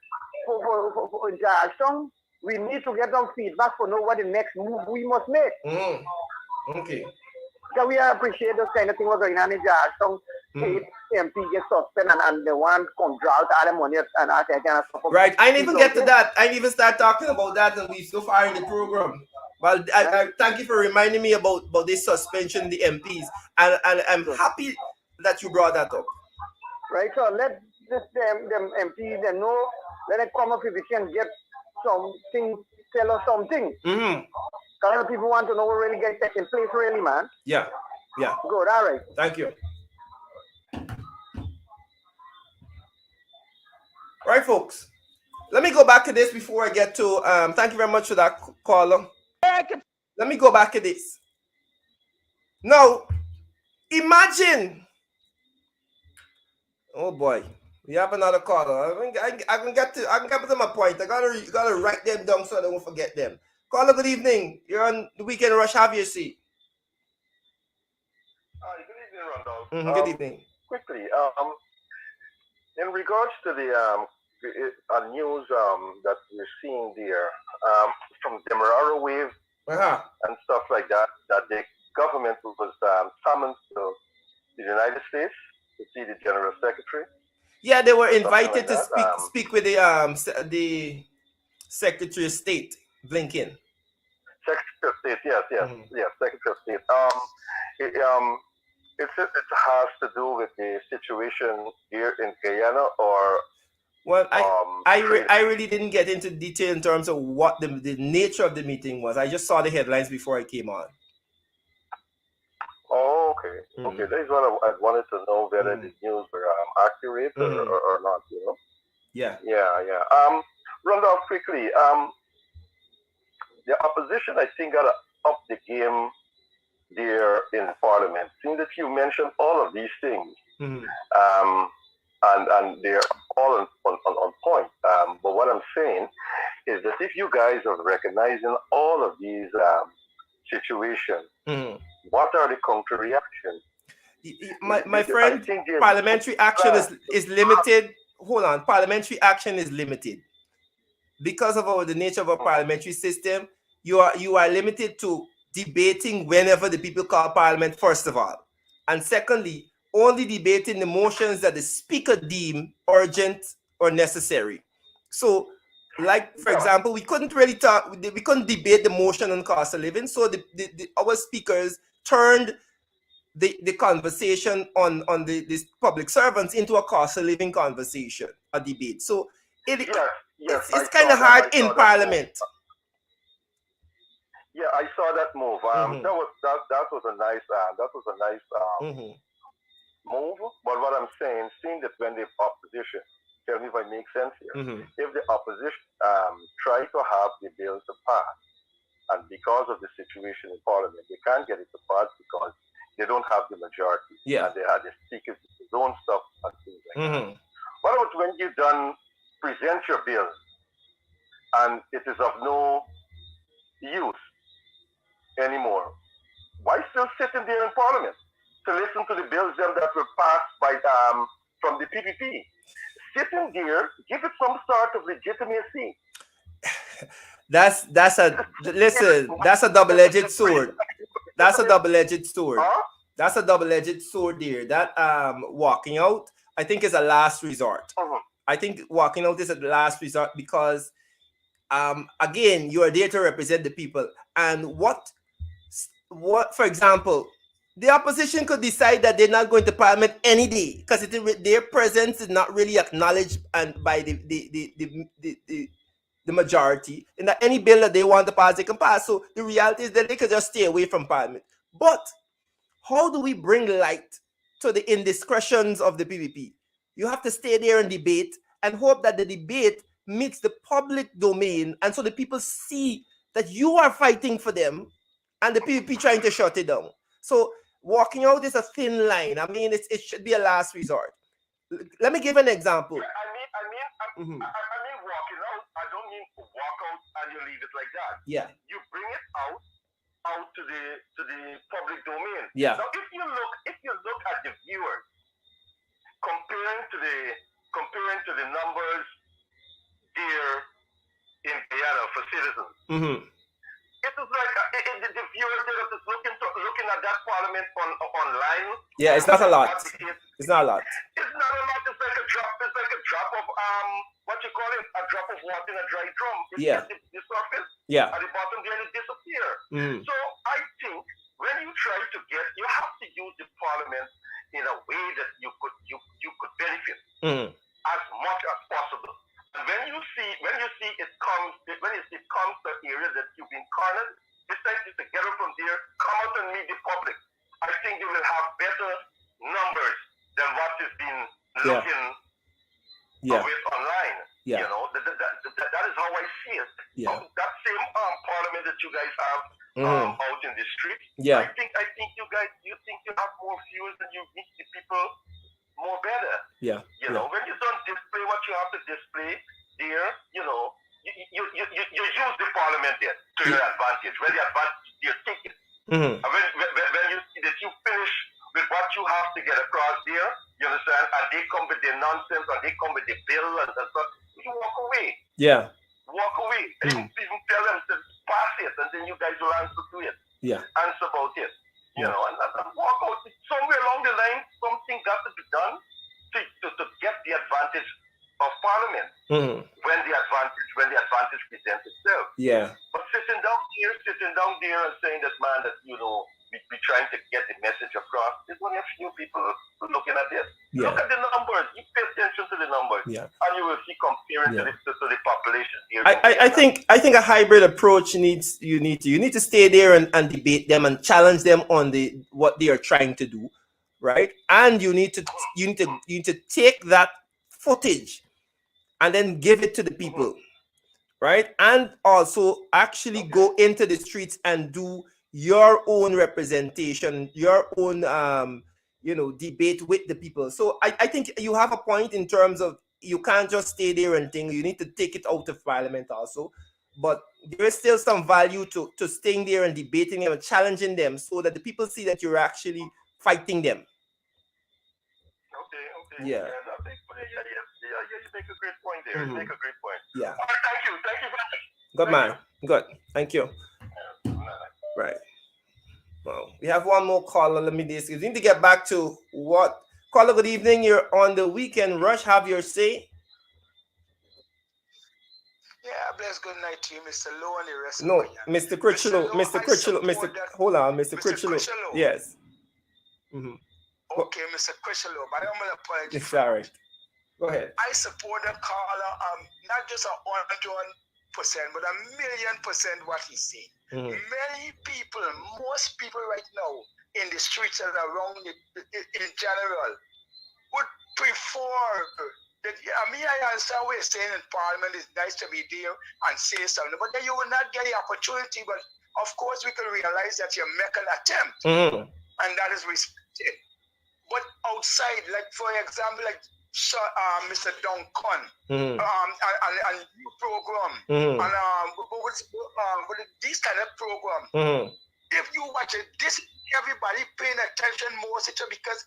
for Georgetown, we need to get some feedback to know what the next move we must make. Okay. Because we appreciate those kind of things going on in Georgetown. MP gets suspended and the one come draw out all the money and all that kind of stuff. Right. I didn't even get to that. I didn't even start talking about that and we so far in the program. Well, I thank you for reminding me about this suspension, the MPs. And I'm happy that you brought that up. Right, so let them MPs them know, let them come up if we can get something, tell us something. Because people want to know what really gets taking place, really, man. Yeah. Good, all right. Thank you. Right, folks. Let me go back to this before I get to, thank you very much for that caller. Let me go back to this. Now, imagine. Oh boy, we have another caller. I can get to my point. I gotta write them down so I don't forget them. Caller, good evening. You're on the Weekend Rush. Have your seat. Hi, good evening, Randolph. Good evening. Quickly, in regards to the news that we're seeing there from the Demerara wave and stuff like that, that the government was summoned to the United States to see the General Secretary. Yeah, they were invited to speak with the Secretary of State, Blinken. Secretary of State, yes, Secretary of State. It has to do with the situation here in Guyana, or well, I really didn't get into detail in terms of what the nature of the meeting was. I just saw the headlines before I came on. Oh, okay. Okay, that is what I wanted to know, whether the news were accurate or not, Yeah. Randolph, quickly, the opposition, I think, got to up the game there in Parliament. Seeing that you mentioned all of these things, and they're all on point. But what I'm saying is that if you guys are recognizing all of these situations, what are the counter reactions? My friend, parliamentary action is limited. Hold on, parliamentary action is limited because of the nature of our parliamentary system. You are limited to debating whenever the people call Parliament, first of all, and secondly, only debating the motions that the Speaker deem urgent or necessary. So, like for example, we couldn't debate the motion on cost of living. So our speakers turned the conversation on the public servants into a cost of living conversation, a debate. So it's kind of hard in Parliament. Yeah, I saw that move. That was a nice move. But what I'm saying, seeing that when the opposition, tell me if I make sense here, if the opposition try to have the bill to pass, and because of the situation in Parliament, they can't get it to pass because they don't have the majority. Yeah. And they had the speakers own stuff and things like that. What about when you present your bill and it is of no use anymore? Why still sitting there in Parliament to listen to the bills that were passed by from the PPP? Sitting there, give it some sort of legitimacy. That's a double-edged sword. That's a double-edged sword. That's a double-edged sword there. That walking out, I think, is a last resort. I think walking out is a last resort because again, you are there to represent the people. And what for example, the opposition could decide that they're not going to Parliament any day because their presence is not really acknowledged and by the majority, and that any bill that they want to pass, they can pass. So the reality is that they could just stay away from Parliament. But how do we bring light to the indiscretions of the PPP. You have to stay there and debate and hope that the debate meets the public domain, and so the people see that you are fighting for them and the PPP trying to shut it down. So walking out is a thin line. I mean, it should be a last resort. Let me give an example. I mean, walking out. I don't mean walk out and you leave it like that. Yeah. You bring it out to the public domain. Yeah. Now, if you look at the viewers, comparing to the numbers here in Guyana for citizens, it is like the viewers that is looking at that parliament online. Yeah, it's not a lot. It's not a lot. It's not a lot. It's like a drop. It's like a drop of what you call it? A drop of water in a dry drum. The surface. Yeah. At the bottom there, it disappears. So I think when you try to you have to use the parliament in a way that you could benefit as much as possible. And when you see it comes to areas that you've been cornered, it's like to get up from there, come out and meet the public. I think you will have better numbers than what has been looking with online. Yeah. You know, that is how I see it. Yeah. That same parliament that you guys have out in the street. Yeah. I think you have more views and you reach the people more better. Yeah. You know, when you don't display what you have to display there, you know, you use the parliament there to your advantage. When the advantage you take it. And when you see that you finish with what you have to get across there, you understand, and they come with their nonsense and they come with the bill and stuff, you walk away. Yeah. Walk away. And you even tell them to pass it, and then you guys will answer to it. Yeah. Answer about it. You know, and walk out. Somewhere along the line, something got to be done to get the advantage of Parliament when the advantage presents itself. Yeah. But sitting down there and saying that, man, that, you know, we're trying to get the message across, there's only a few people looking at this. Yeah. Look at the numbers. You pay attention to the numbers. Yeah. And you will see comparing to the population here. I think a hybrid approach you need to stay there and debate them and challenge them on what they are trying to do, right? And you need to take that footage and then give it to the people, right? And also actually go into the streets and do your own representation, your own debate with the people. So I think you have a point in terms of you can't just stay there and think. You need to take it out of Parliament also. But there is still some value to staying there and debating them and challenging them so that the people see that you're actually fighting them. Okay. Yeah. You make a great point there. You make a great point. Yeah. All right, thank you very much. Good man. Good. Thank you. Right. Well, we have one more caller. Let me discuss. We need to get back to what caller. Good evening. You're on the weekend rush. Have your say. Yeah, bless good night to you, Mr. Lonely Rest. No, Mr. Critchow. Mr. Critchow. Hold on, Mr. Critchow. Yes. Okay, Mr. Critchow, but I'm gonna apologize. Sorry. Go ahead. I support the caller. Not just 100%, but 1,000,000% what he's saying. Many people, most people right now in the streets and around in general would prefer that. I understand what you're saying in Parliament. It's nice to be there and say something, but then you will not get the opportunity. But of course, we can realize that you make an attempt, and that is respected. But outside, like for example, like Mr. Duncan, and new program, and with these kind of program, if you watch it, this everybody paying attention more, because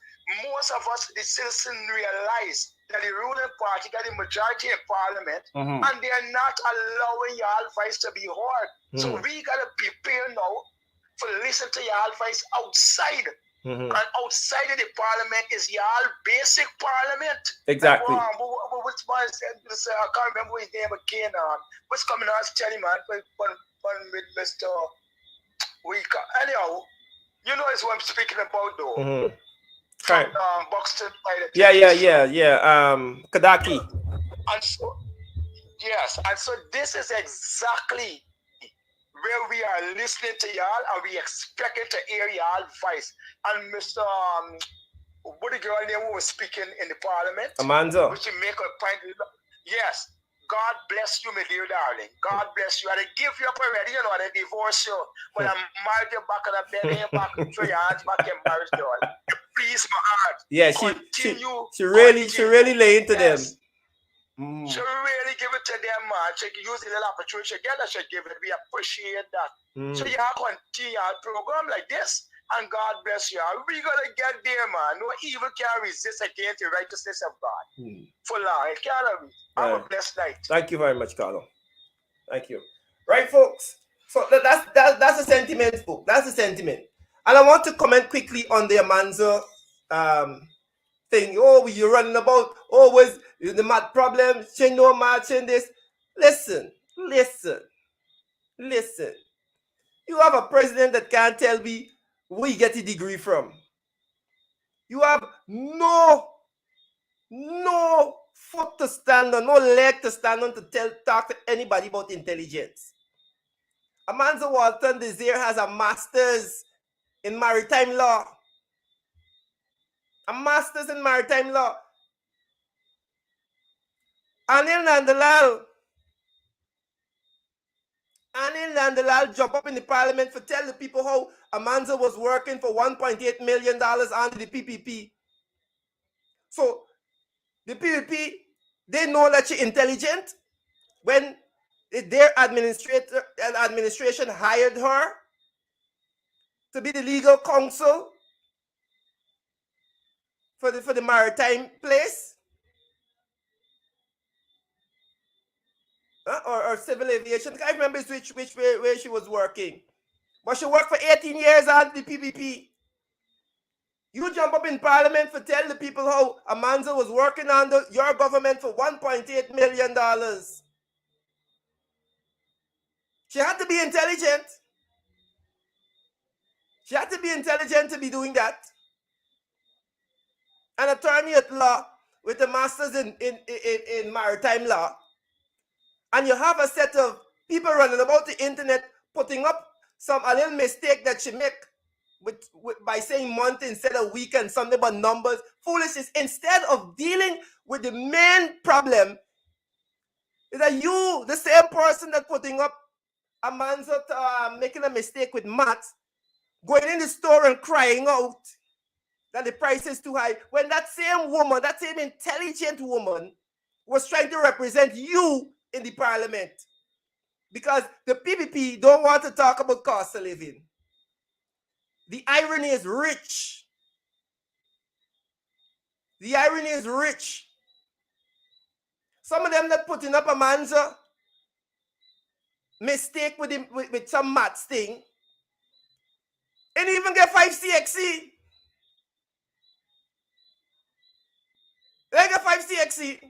most of us, the citizens, realize that the ruling party got the majority in Parliament, and they are not allowing your advice to be heard. So we gotta prepare now for listen to your advice outside. And outside of the Parliament is your basic Parliament. Exactly. Which one said this? I can't remember his name again. What's coming on? Tell him, man. One with Mr. Weaker. Anyhow, you know it's what I'm speaking about, though. Right. Buxton. Yeah. Kadaki. And so, yes, and so this is exactly where we are listening to y'all and we expected to hear y'all advice. And Mr. what the girl name who was speaking in the parliament? Amanda. Which she make a point. Yes. God bless you, my dear darling. God bless you. I give you up already, you know, I divorce you. But I'm married you back in the bed, back throw your hands back in marriage, girl. Please, my heart. Yeah, she really lay into them. She really give it to them, man. She use the little opportunity she get that she give it. We appreciate that. So you have to continue our program like this. And God bless you. We gonna get there, man. No evil can resist against the righteousness of God. For long. It can't. Have a blessed night. Thank you very much, Carlo. Thank you. Right, folks. So that's a sentiment, folks. That's a sentiment. And I want to comment quickly on the Amanzo thing. Oh, you're running about. Oh, was the math problem? Change no math, change this. Listen. You have a president that can't tell me where you get a degree from. You have no foot to stand on, no leg to stand on to talk to anybody about intelligence. Amanzo Walton Desir has a master's in maritime law. A master's in maritime law. Anil Nandalal jump up in the parliament for tell the people how Amanzo was working for $1.8 million under the PPP. So the PPP, they know that she's intelligent when their administration hired her to be the legal counsel for the maritime place or civil aviation. I can't remember which where she was working, but she worked for 18 years under the PPP. You jump up in parliament for tell the people how Amanzo was working under your government for $1.8 million. She had to be intelligent. She had to be intelligent to be doing that. An attorney at law with a master's in maritime law. And you have a set of people running about the internet putting up a little mistake that she make by saying month instead of week and something about numbers. Foolishness. Instead of dealing with the main problem, is that you, the same person that putting up Amanzo making a mistake with maths, going in the store and crying out that the price is too high, when that same woman, that same intelligent woman, was trying to represent you in the parliament. Because the PPP don't want to talk about cost of living. The irony is rich. The irony is rich. Some of them that putting up Amanzo mistake with some maths thing, and even get 5 CXC. They get 5 CXC.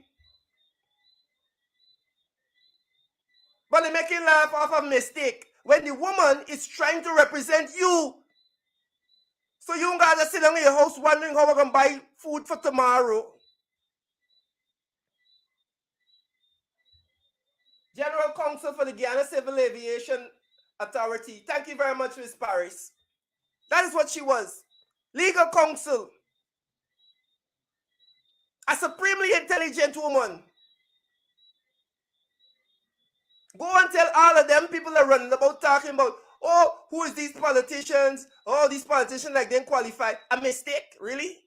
But they making laugh off a mistake when the woman is trying to represent you. So you don't gotta sit down in your house wondering how we're gonna buy food for tomorrow. General Counsel for the Guyana Civil Aviation Authority. Thank you very much, Ms. Paris. That is what she was. Legal counsel. A supremely intelligent woman. Go and tell all of them people are running about talking about, oh, who is these politicians? Oh, these politicians like them qualify. A mistake, really?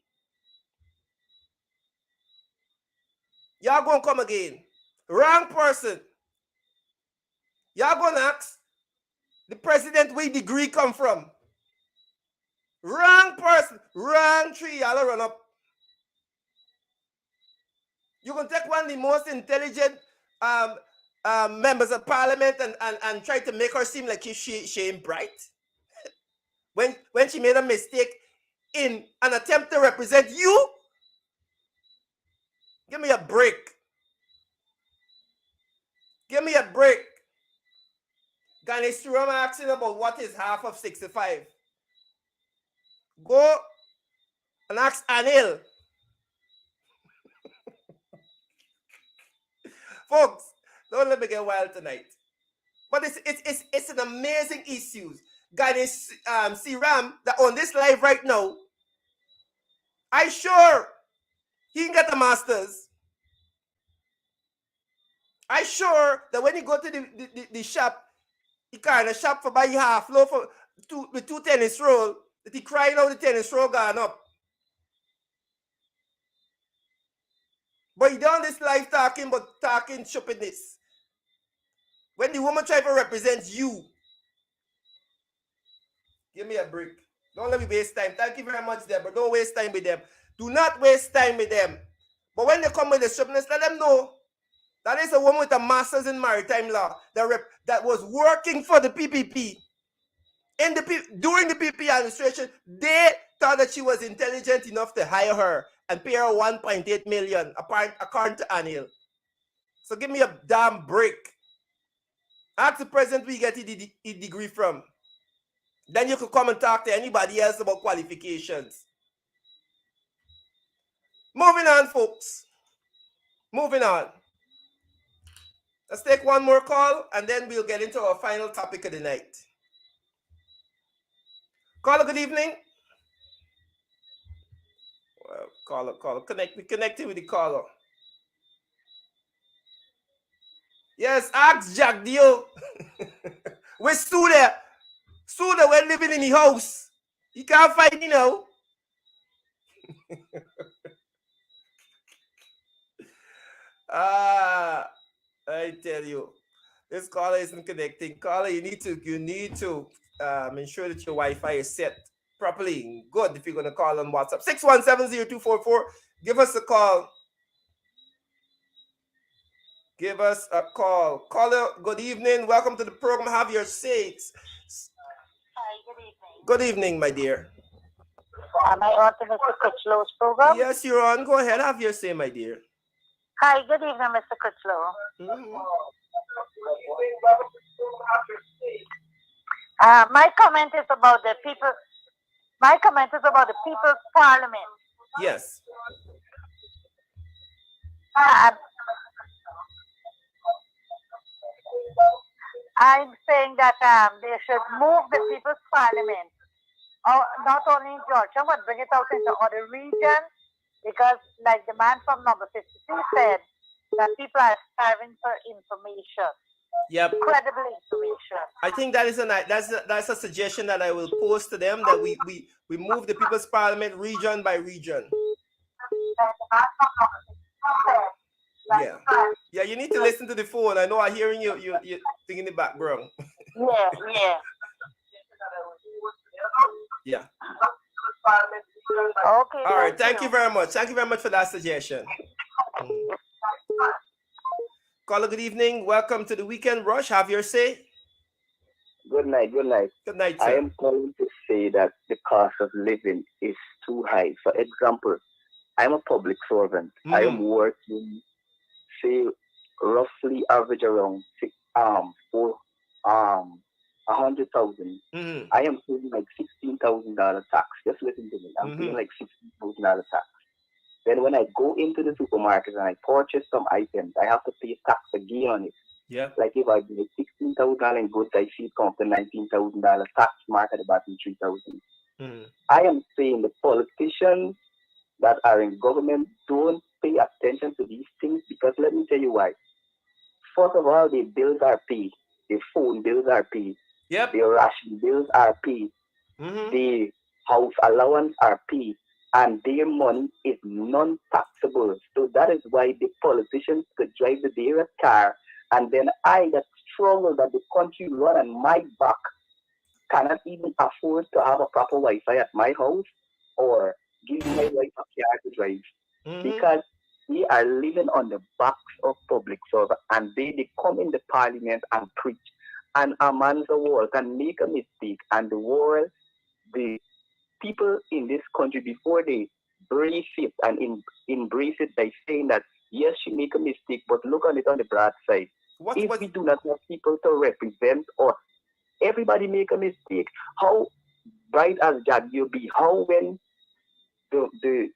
Y'all gonna come again. Wrong person. Y'all gonna ask the president where degree come from. Wrong person. Wrong tree. Y'all run up. You can take one of the most intelligent members of parliament and try to make her seem like she ain't bright. when she made a mistake in an attempt to represent you. Give me a break. Give me a break. Ganesh Surama asking about what is half of 65. Go and ask Anil. Folks, don't let me get wild tonight. But it's an amazing issue. Ganesh Siram that on this live right now, I sure he can get a master's. I sure that when he go to the shop, he kind of shop for buy half loaf for two tennis roll, that he crying out the tennis roll gone up. But he done this life talking stupidness. When the woman try to represent you, give me a break. Don't let me waste time. Thank you very much, Deborah. Don't waste time with them. Do not waste time with them. But when they come with the stupidness, let them know that is a woman with a master's in maritime law that was working for the PPP. During the PPP administration, they thought that she was intelligent enough to hire her and pay her 1.8 million according to Anil. So give me a damn break. Ask the president where you get a degree from. Then you could come and talk to anybody else about qualifications. Moving on, folks. Moving on. Let's take one more call and then we'll get into our final topic of the night. Caller, good evening. Well, caller. We connected with the caller. Yes, ask Jack Dio. Where's Suda? Suda, we're living in the house. He can't find you now. I tell you, this caller isn't connecting. Caller, you need to ensure that your Wi-Fi is set properly. Good if you're gonna call on WhatsApp. 6170244. Give us a call. Give us a call. Caller, good evening. Welcome to the program. Have your seats. Hi, good evening. Good evening, my dear. Am I on to Mr. Critchow's program? Yes, you're on. Go ahead. Have your say, my dear. Hi, good evening, Mr. Critchow. My comment is about the people. My comment is about the People's Parliament. Yes. I'm saying that they should move the People's Parliament, not only in Georgia, but bring it out into other regions, because, like the man from number 52 said, that people are starving for information. Yep. Credible information. I think that's a suggestion that I will post to them, that we move the People's Parliament region by region. Yeah. Yeah, you need to listen to the phone. I know I'm hearing you thing in the background. Yeah. Yeah. Okay. All right. Thank you very much. Thank you very much for that suggestion. Caller, good evening. Welcome to the Weekend Rush. Have your say. Good night. Good night, sir. I am calling to say that the cost of living is too high. For example, I'm a public servant. I am working, say, roughly average around 100,000. I am paying like $16,000 tax. Just listen to me. I'm paying like $16,000 tax. Then when I go into the supermarket and I purchase some items, I have to pay tax again on it. Yeah. Like if I buy $16,000 in goods, I see it come to $19,000 tax mark at about $3,000. I am saying the politicians that are in government don't pay attention to these things, because let me tell you why. First of all, the bills are paid. The phone bills are paid. Yep. The ration bills are paid. The house allowance are paid. And their money is non-taxable. So that is why the politicians could drive the dearest car, and then I, that struggle that the country run on my back, cannot even afford to have a proper Wi-Fi at my house or give my wife a car to drive. Because they are living on the backs of public servants, and they come in the parliament and preach. And a man's a world can make a mistake, and the world, the people in this country, before they brace it and embrace it by saying that, yes, she make a mistake, but look on it on the broad side. If we do not have people to represent us, everybody make a mistake. How bright as Jack will be, how when the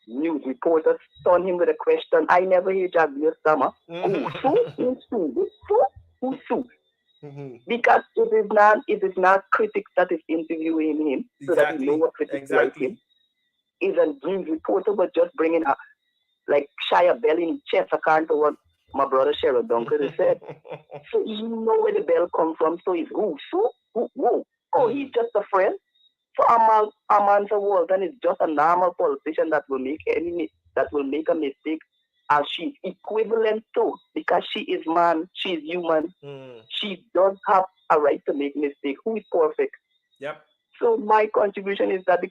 news reporters stun him with a question, I never hear Jack Bill stammer. Who? Because it is not critics that is interviewing him, so that he know what critics like him. is a news reporter, but just bringing a like Shia Bell in chest account to what my brother Cheryl Duncan has said. So you know where the bell come from. So he's who? So who? Oh, he's just a friend. So Amanda Walton is just a normal politician that will make a mistake as she's equivalent to, because she is man, she's human. She does have a right to make mistakes. Who is perfect? Yep. So my contribution is that the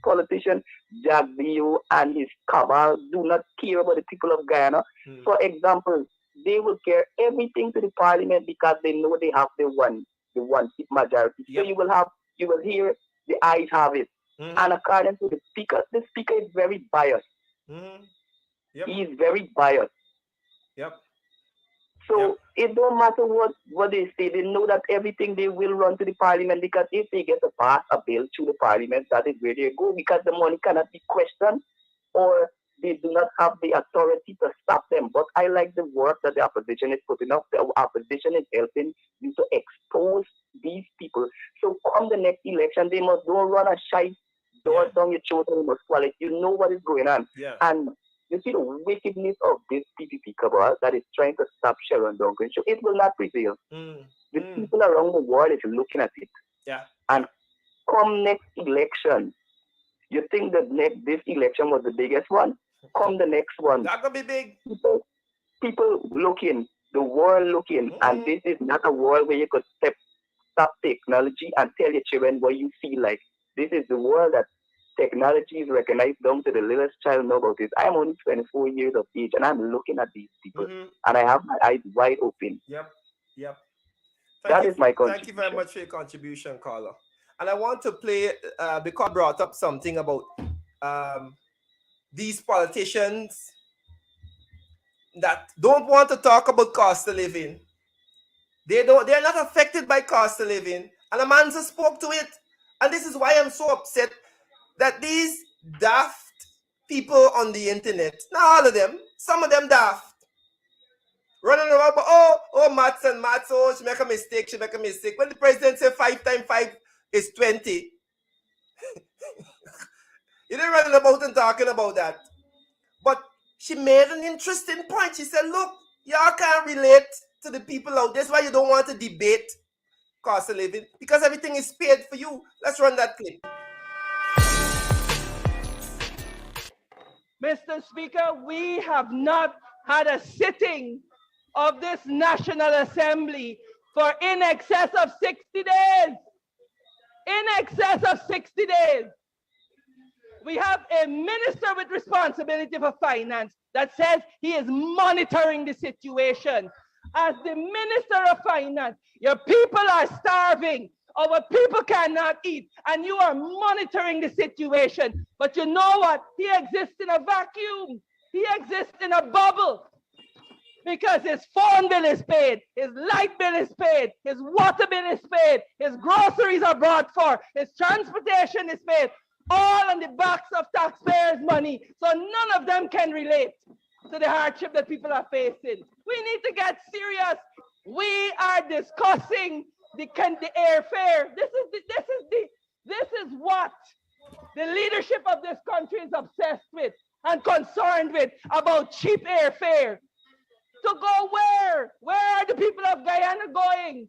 politician Jack Vio and his cabal do not care about the people of Guyana. For example, they will care everything to the parliament because they know they have the one seat majority. Yep. So you will hear the ayes have it. And according to the speaker is very biased. Yep. He is very biased. Yep. So it don't matter what they say. They know that everything they will run to the parliament, because if they get to pass a bill through the parliament, that is where they go, because the money cannot be questioned, or they do not have the authority to stop them. But I like the work that the opposition is putting up. The opposition is helping you to expose these people. So come the next election, they must don't run a shite door down your throat and you must swallow it. You know what is going on. Yeah. And you see the wickedness of this PPP cabal that is trying to stop Sharon Duncan. So it will not prevail. The people around the world is looking at it. Yeah. And come next election, you think that this election was the biggest one? Come the next one. That could be big. People looking, the world looking, and this is not a world where you could stop technology and tell your children what you feel like. This is the world that technology is recognized down to the littlest child know about this. I'm only 24 years of age, and I'm looking at these people, and I have my eyes wide open. Yep. That is my contribution. Thank you very much for your contribution, Carla. And I want to play, because I brought up something about these politicians that don't want to talk about cost of living. They're not affected by cost of living. And Amanza spoke to it. And this is why I'm so upset that these daft people on the internet, not all of them, some of them daft, running around, but maths, oh, she make a mistake. When the president said 5 times 5 is 20, you didn't run about and talking about that. But she made an interesting point. She said, look, y'all can't relate to the people out there. That's why you don't want to debate cost of living, because everything is paid for you. Let's run that clip. Mr. Speaker, we have not had a sitting of this National Assembly for in excess of 60 days. In excess of 60 days. We have a minister with responsibility for finance that says he is monitoring the situation. As the Minister of Finance, your people are starving. Our people cannot eat, and you are monitoring the situation. But you know what? He exists in a vacuum. He exists in a bubble, because his phone bill is paid, his light bill is paid, his water bill is paid, his groceries are bought for, his transportation is paid, all on the backs of taxpayers' money. So none of them can relate to the hardship that people are facing. We need to get serious. We are discussing the airfare. This is what the leadership of this country is obsessed with and concerned with, about cheap airfare. To go where? Where are the people of Guyana going?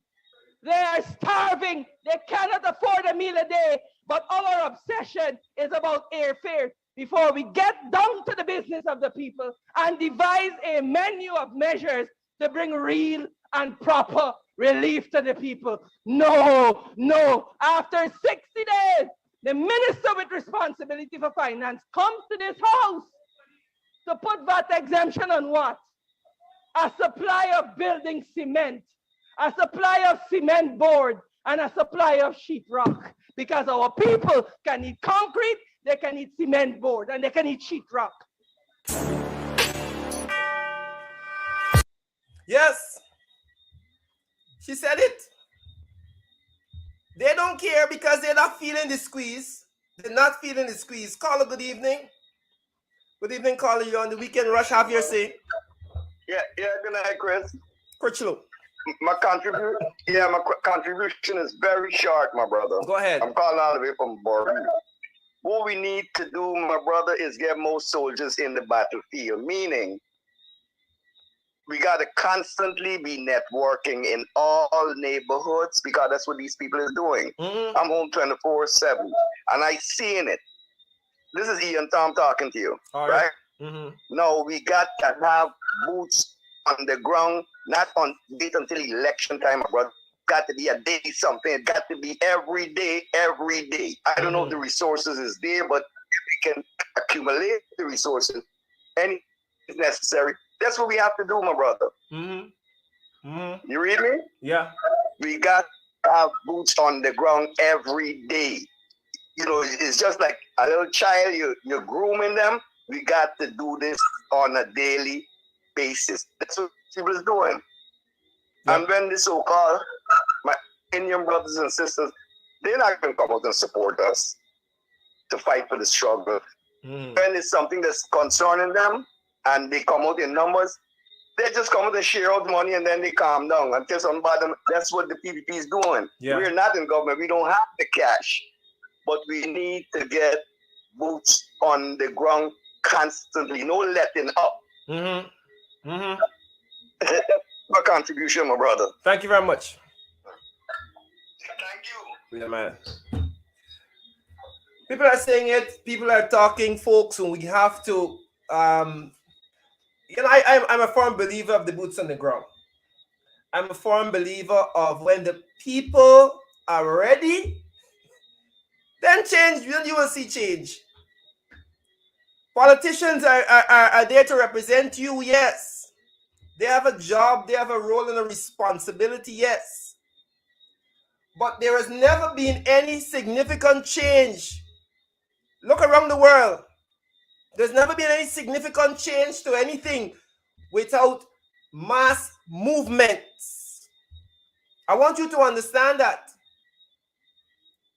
They are starving. They cannot afford a meal a day. But our obsession is about airfare. Before we get down to the business of the people and devise a menu of measures to bring real and proper relief to the people. No. After 60 days, the minister with responsibility for finance comes to this house to put VAT exemption on what? A supply of building cement, a supply of cement board, and a supply of sheetrock. Because our people can eat concrete, they can eat cement board, and they can eat sheetrock. Yes, she said it. They don't care because they're not feeling the squeeze. They're not feeling the squeeze. Caller, good evening. Good evening, caller. You're on the Weekend Rush. Have your say. Yeah, good night, Chris. Critchow. My contribution is very short, my brother. Go ahead. I'm calling all the way from Bournemouth. what we need to do, my brother, is get more soldiers in the battlefield. Meaning, we got to constantly be networking in all neighborhoods because that's what these people is doing. I'm home 24/7, and I seen it. This is Ian Tom talking to you, right? No, we got to have boots on the ground, not on wait until election time, my brother. Got to be a day something. It got to be every day, every day. I don't know if the resources is there, but if we can accumulate the resources, any is necessary. That's what we have to do, my brother. You read me? Yeah. We got to have boots on the ground every day. You know, it's just like a little child, you're grooming them. We got to do this on a daily basis. That's what people is doing. Yep. And when the so-called, my Indian brothers and sisters, they're not going to come out and support us to fight for the struggle. When it's something that's concerning them and they come out in numbers, they just come out and share out the money and then they calm down until somebody, that's what the PPP is doing. Yeah. We're not in government. We don't have the cash. But we need to get boots on the ground constantly, no letting up. That's my contribution, my brother. Thank you very much. Thank you. Yeah, man. People are saying it. People are talking, folks, and we have to. I'm a firm believer of the boots on the ground. I'm a firm believer of when the people are ready. Then change, then you will see change. Politicians are there to represent you, yes. They have a job, they have a role and a responsibility, yes. But there has never been any significant change. Look around the world. There's never been any significant change to anything without mass movements. I want you to understand that.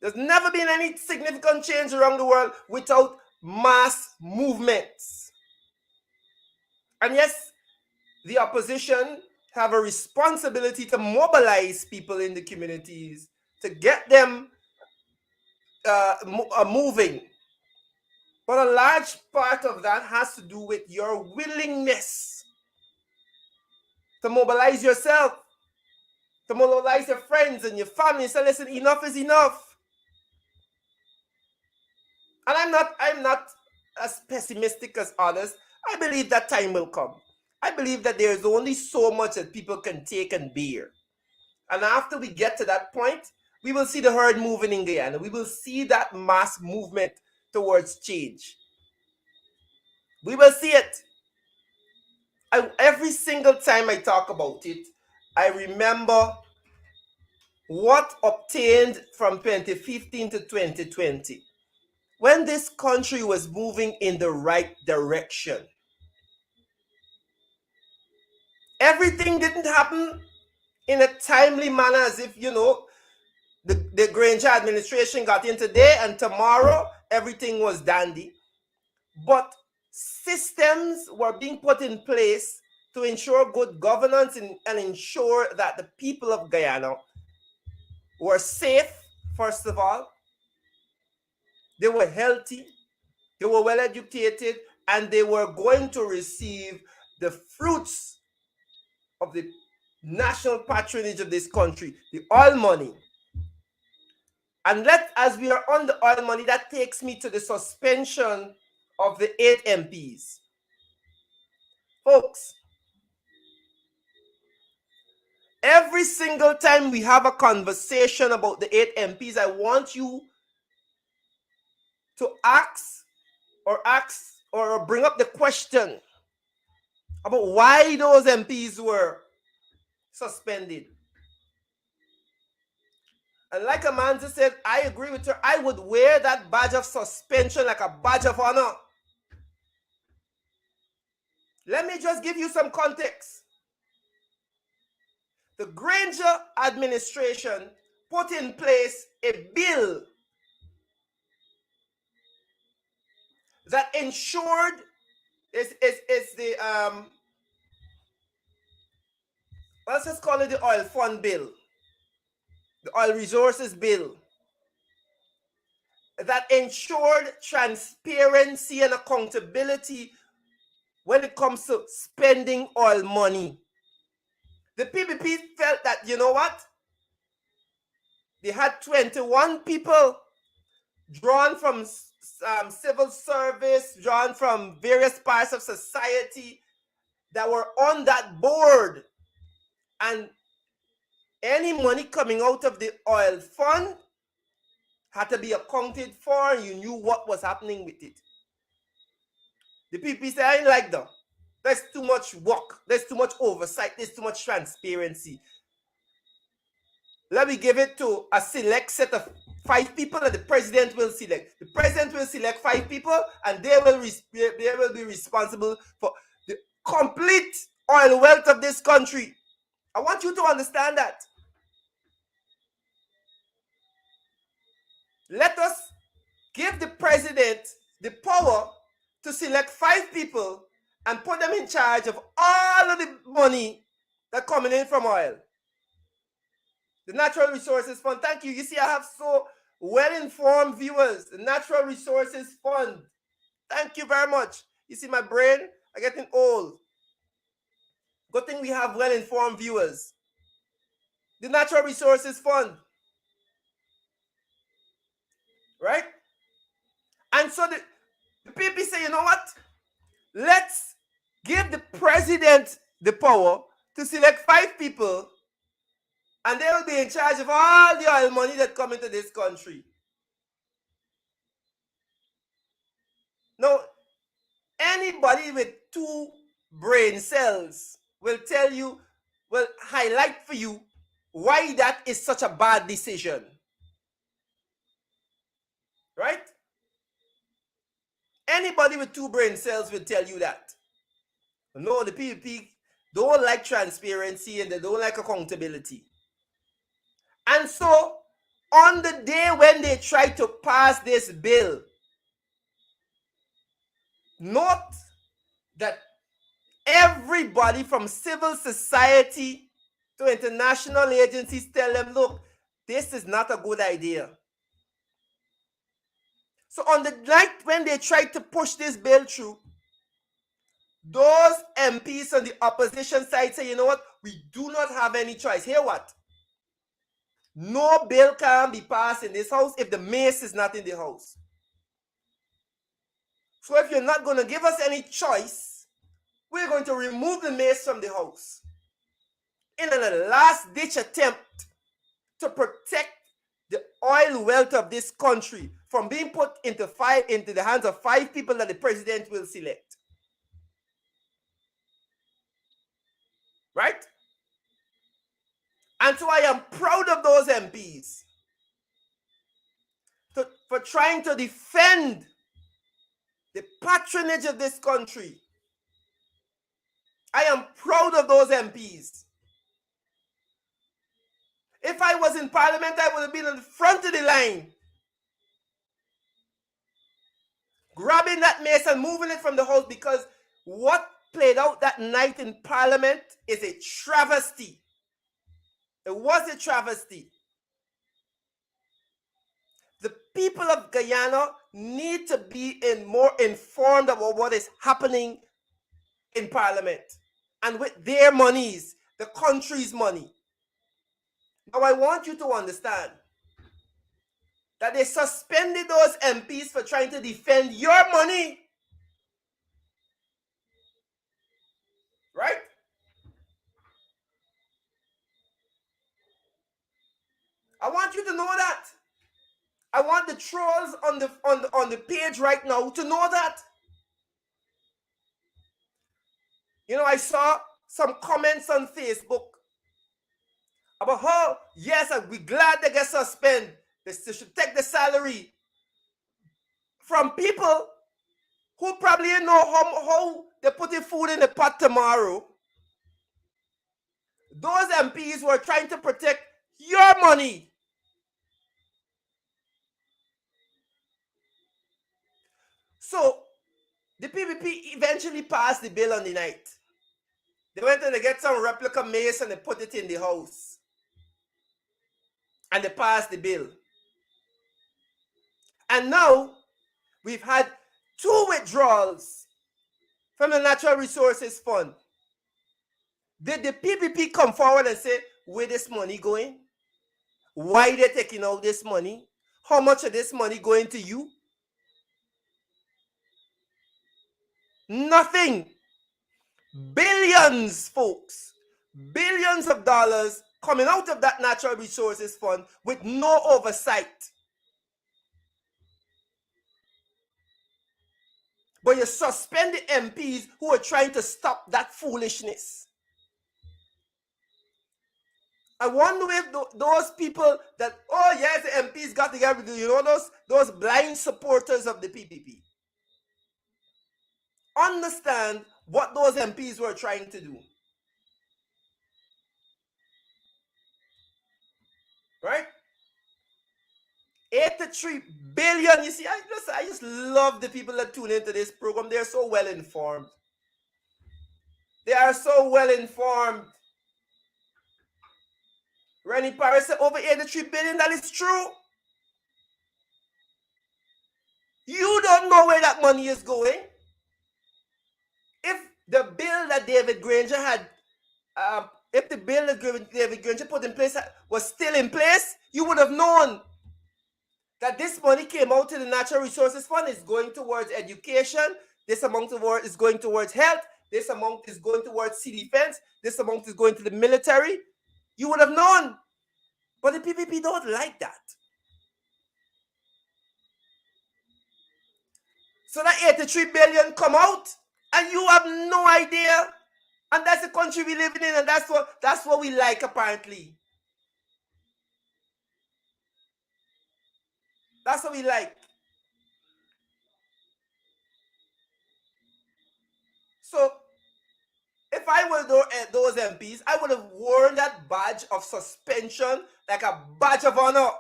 There's never been any significant change around the world without mass movements. And yes, the opposition have a responsibility to mobilize people in the communities to get them moving. But a large part of that has to do with your willingness to mobilize yourself, to mobilize your friends and your family and say, listen, enough is enough. And I'm not as pessimistic as others. I believe that time will come. I believe that there is only so much that people can take and bear. And after we get to that point, we will see the herd moving in Guyana. We will see that mass movement towards change. We will see it. Every single time I talk about it, I remember what obtained from 2015 to 2020. When this country was moving in the right direction. Everything didn't happen in a timely manner as if, the Granger administration got in today and tomorrow everything was dandy. But systems were being put in place to ensure good governance and ensure that the people of Guyana were safe, first of all. They were healthy, they were well educated, and they were going to receive the fruits of the national patronage of this country, the oil money. And as we are on the oil money, that takes me to the suspension of the 8 MPs. Folks, every single time we have a conversation about the 8 MPs, I want you to ask or bring up the question about why those MPs were suspended. And like Amanda said, I agree with her. I would wear that badge of suspension like a badge of honor. Let me just give you some context. The Granger administration put in place a bill that ensured it's the let's just call it the oil fund bill, the oil resources bill, that ensured transparency and accountability when it comes to spending oil money. The PPP felt that, you know what? They had 21 people drawn from civil service, drawn from various parts of society that were on that board. And any money coming out of the oil fund had to be accounted for, and you knew what was happening with it. The PPP said, I ain't like that. There's too much work. There's too much oversight. There's too much transparency. Let me give it to a select set of 5 people that the president will select. The president will select 5 people, and they will be responsible for the complete oil wealth of this country. I want you to understand that. Let us give the president the power to select 5 people and put them in charge of all of the money that's coming in from oil. The Natural Resources Fund. Thank you. You see, I have so well-informed viewers. The Natural Resources Fund. Thank you very much. You see, my brain, I'm getting old. Good thing we have well-informed viewers. The Natural Resources Fund. Right? And so the people say, you know what? Let's give the president the power to select 5 people, and they will be in charge of all the oil money that come into this country. Now, anybody with 2 brain cells will tell you, will highlight for you why that is such a bad decision. Right? Anybody with 2 brain cells will tell you that. No, the PPP don't like transparency and they don't like accountability. And so, on the day when they tried to pass this bill, note that everybody from civil society to international agencies tell them, look, this is not a good idea. So on the night when they tried to push this bill through, those MPs on the opposition side say, you know what, we do not have any choice. Hear what? No bill can be passed in this house if the mace is not in the house. So if you're not going to give us any choice, we're going to remove the mace from the house in a last-ditch attempt to protect the oil wealth of this country from being put into the hands of 5 people that the president will select. Right? And so I am proud of those MPs for trying to defend the patronage of this country. I am proud of those MPs. If I was in Parliament, I would have been in the front of the line, grabbing that mace and moving it from the house, because what played out that night in Parliament is a travesty. It was a travesty. The people of Guyana need to be more informed about what is happening in Parliament and with their monies, the country's money. Now, I want you to understand that they suspended those MPs for trying to defend your money. Right? I want you to know that. I want the trolls on the page right now to know that. You know, I saw some comments on Facebook about how, yes, I'd be glad they get suspended. They should take the salary from people who probably know how they're putting food in the pot tomorrow. Those MPs were trying to protect your money. So, the PPP eventually passed the bill on the night. They went and they get some replica mace and they put it in the house. And they passed the bill. And now we've had 2 withdrawals from the Natural Resources Fund. Did the PPP come forward and say, where this money going? Why they taking out this money? How much of this money going to you? Nothing. Billions, folks. Billions of dollars coming out of that Natural Resources Fund with no oversight. But you suspend the MPs who are trying to stop that foolishness. I wonder if those people that, oh yes, the MPs got together, you know, those blind supporters of the PPP, understand what those MPs were trying to do. Right? 83 billion. You see, I just love the people that tune into this program. They're so well informed. They are so well informed. Rennie Paris said over 83 billion. That is true. You don't know where that money is going. If the bill that David Granger had, if the bill that David Granger put in place was still in place, you would have known that this money came out to the Natural Resources Fund. Is going towards education. This amount is going towards health. This amount is going towards sea defense. This amount is going to the military. You would have known. But the PPP don't like that. So that 83 billion come out and you have no idea. And that's the country we live in, and that's what we like, apparently. That's what we like. So if I were those MPs, I would have worn that badge of suspension like a badge of honor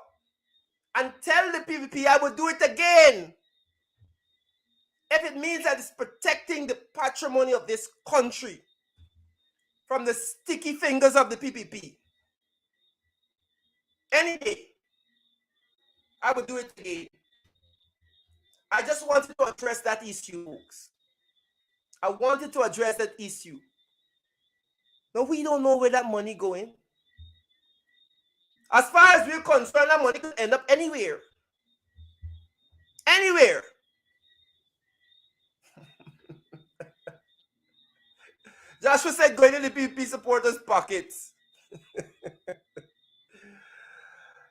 and tell the PPP I would do it again if it means that it's protecting the patrimony of this country from the sticky fingers of the PPP. Any day, I would do it again. I just wanted to address that issue, folks. I wanted to address that issue. Now, we don't know where that money going. As far as we're concerned, that money could end up anywhere. Anywhere. Joshua said going in the PPP supporters' pockets.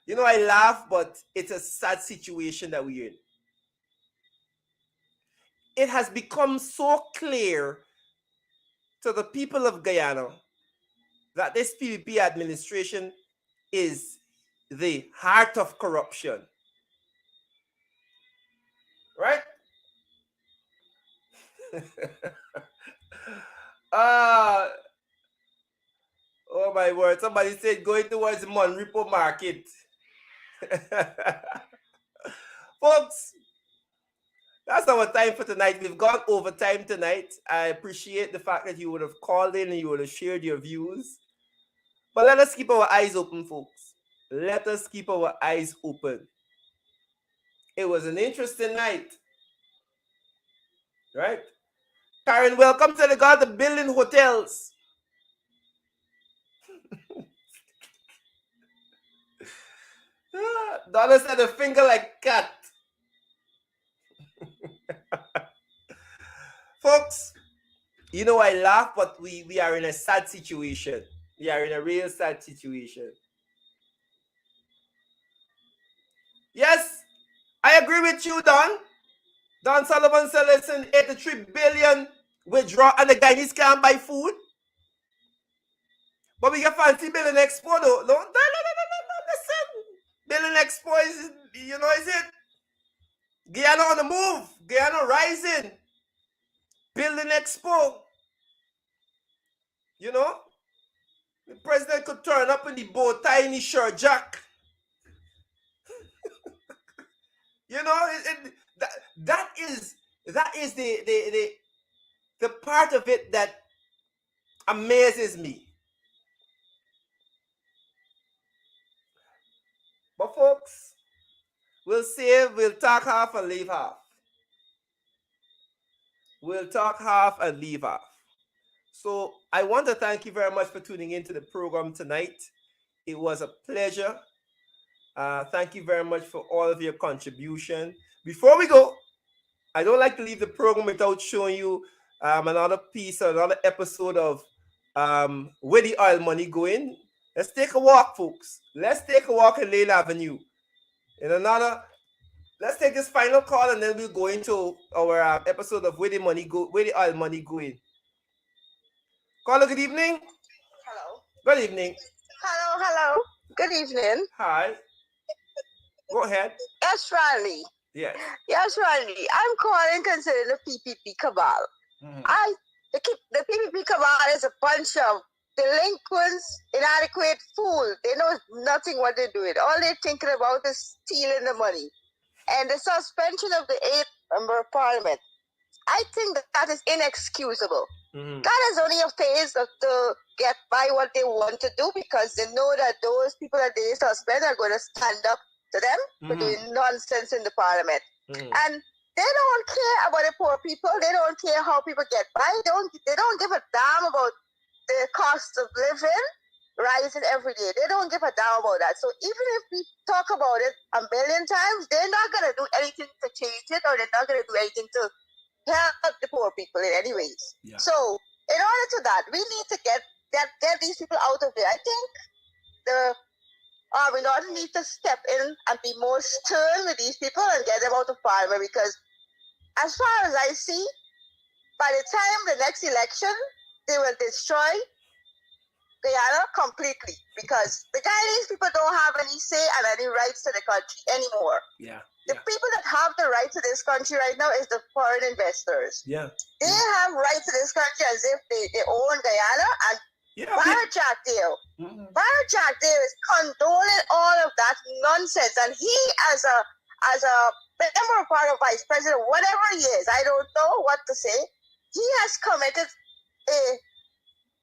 You know, I laugh, but it's a sad situation that we're in. It has become so clear to the people of Guyana that this PPP administration is the heart of corruption. Right? Oh my word. Somebody said going towards the Monrepo market. Folks, that's our time for tonight. We've gone over time tonight. I appreciate the fact that you would have called in and you would have shared your views. But let us keep our eyes open, folks. Let us keep our eyes open. It was an interesting night. Right? Karen, welcome to the Garden Building Hotels. Donna said a finger like cat. Folks, you know I laugh, but we are in a sad situation. We are in a real sad situation. Yes, I agree with you, Don. Don Sullivan said, listen, 83 billion withdraw and the Guyanese can't buy food. But we get fancy Billion Expo, though. No, listen. Billion Expo is, you know, is it? Guyana on the move. Guyana rising. Billion Expo. You know? The president could turn up in the bow tie in his shirt jack. You know, that is the part of it that amazes me. But folks, We'll save, we'll talk half and leave half. We'll talk half and leave half. So I want to thank you very much for tuning into the program tonight. It was a pleasure. Thank you very much for all of your contribution. Before we go, I don't like to leave the program without showing you another piece, another episode of Where the Oil Money Going. Let's take a walk, folks. Let's take a walk in Lane Avenue. Let's take this final call and then we'll go into our episode of Where the Oil Money Going. Caller, good evening. Hello. Good evening. Hello. Good evening. Hi. Go ahead. Yes, Riley. Yes. Yes, Riley. I'm calling concerning the PPP cabal. The PPP cabal is a bunch of delinquents, inadequate fools. They know nothing what they're doing. All they're thinking about is stealing the money. And the suspension of the 8th member of parliament, I think that is inexcusable. That is only a phase to get by what they want to do because they know that those people that they suspend are going to stand up to them for doing nonsense in the parliament. And they don't care about the poor people. They don't care how people get by. They don't give a damn about the cost of living rising every day. They don't give a damn about that. So even if we talk about it a million times, they're not going to do anything to change it, or they're not going to do anything to help the poor people in any ways. Yeah. So in order to that, we need to get these people out of there. I think we not need to step in and be more stern with these people and get them out of parliament, because as far as I see, by the time the next election, they will destroy Guyana completely, because the Guyanese people don't have any say and any rights to the country anymore. The people that have the right to this country right now is the foreign investors. They have rights to this country as if they own Guyana, and Barrett Jagdeo is condoning all of that nonsense, and he as a member of parliament, vice president, whatever he is, I don't know what to say, he has committed a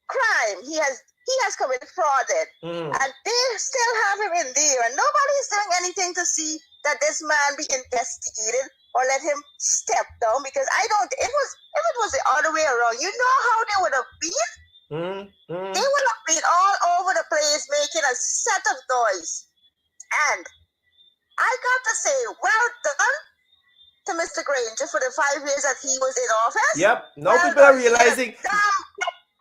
crime. He has committed fraud, and they still have him in there, and nobody is doing anything to see that this man be investigated or let him step down, because if it was the other way around, you know how they would have been? They would have been all over the place making a set of noise. And I got to say, well done to Mr. Granger for the 5 years that he was in office. Now people are realizing.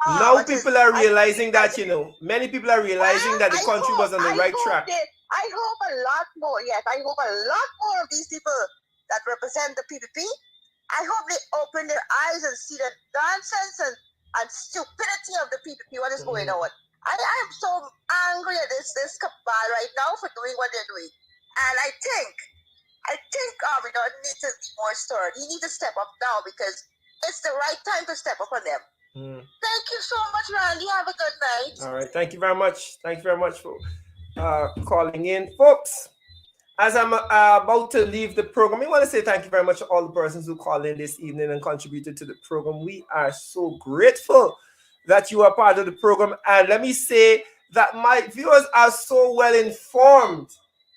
Now people are realizing that, many people are realizing that the country was on the right track. I hope a lot more, I hope a lot more of these people that represent the PPP, I hope they open their eyes and see the nonsense and stupidity of the PPP, what is going on. I am so angry at this cabal right now for doing what they're doing. And I think we don't need to be more stern. You need to step up now, because it's the right time to step up on them. Thank you so much, Randy. Have a good night. All right. Thank you very much. Thank you very much for calling in. Folks, as I'm about to leave the program, I want to say thank you very much to all the persons who called in this evening and contributed to the program. We are so grateful that you are part of the program. And let me say that my viewers are so well informed.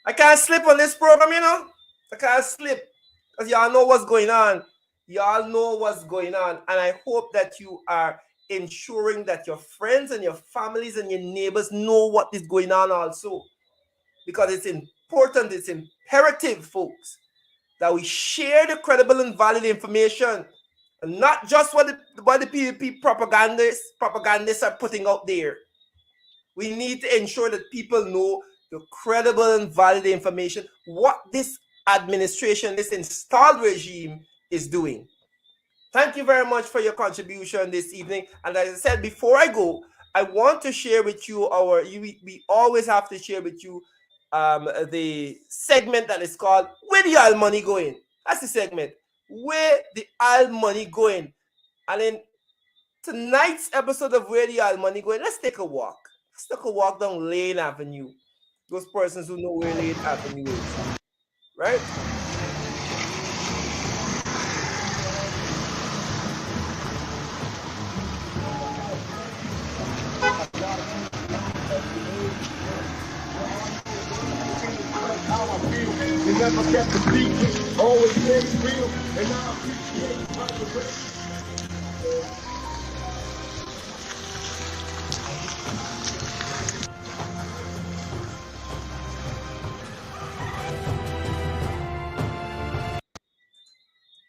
I can't slip on this program, I can't slip, because y'all know what's going on. Y'all know what's going on. And I hope that you are ensuring that your friends and your families and your neighbors know what is going on also. Because it's important, it's imperative, folks, that we share the credible and valid information, and not just what the PPP propagandists are putting out there. We need to ensure that people know the credible and valid information, what this administration, this installed regime is doing. Thank you very much for your contribution this evening. And as I said, before I go, I want to share with you we always have to share with you the segment that is called Where the Oil Money Going? That's the segment. Where the Oil Money Going? And in tonight's episode of Where the Oil Money Going, let's take a walk. Let's take a walk down Lane Avenue. Those persons who know where Lane Avenue is. Right? never kept the secret. Always stayed real, and I appreciate my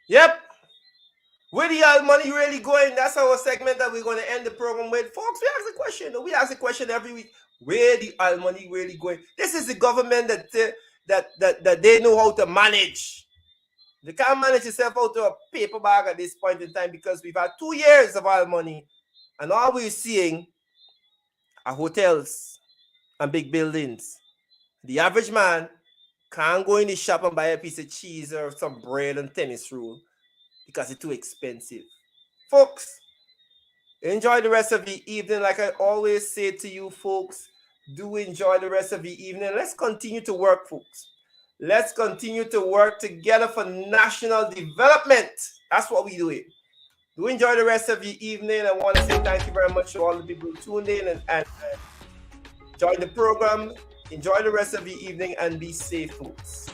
Yep. Where the all money really going? That's our segment that we're going to end the program with. Folks, we ask the question. We ask the question every week. Where the all money really going? This is the government that they know how to manage. They can't manage itself out to a paper bag at this point in time because we've had 2 years of all money, and all we're seeing are hotels and big buildings. The average man can't go in the shop and buy a piece of cheese or some bread and tennis rule because it's too expensive. Folks, enjoy the rest of the evening. Like I always say to you folks, do enjoy the rest of the evening. Let's continue to work, folks. Let's continue to work together for national development. That's what we do here. Do enjoy the rest of the evening. I want to say thank you very much to all the people who tuned in and joined the program. Enjoy the rest of the evening and be safe, folks.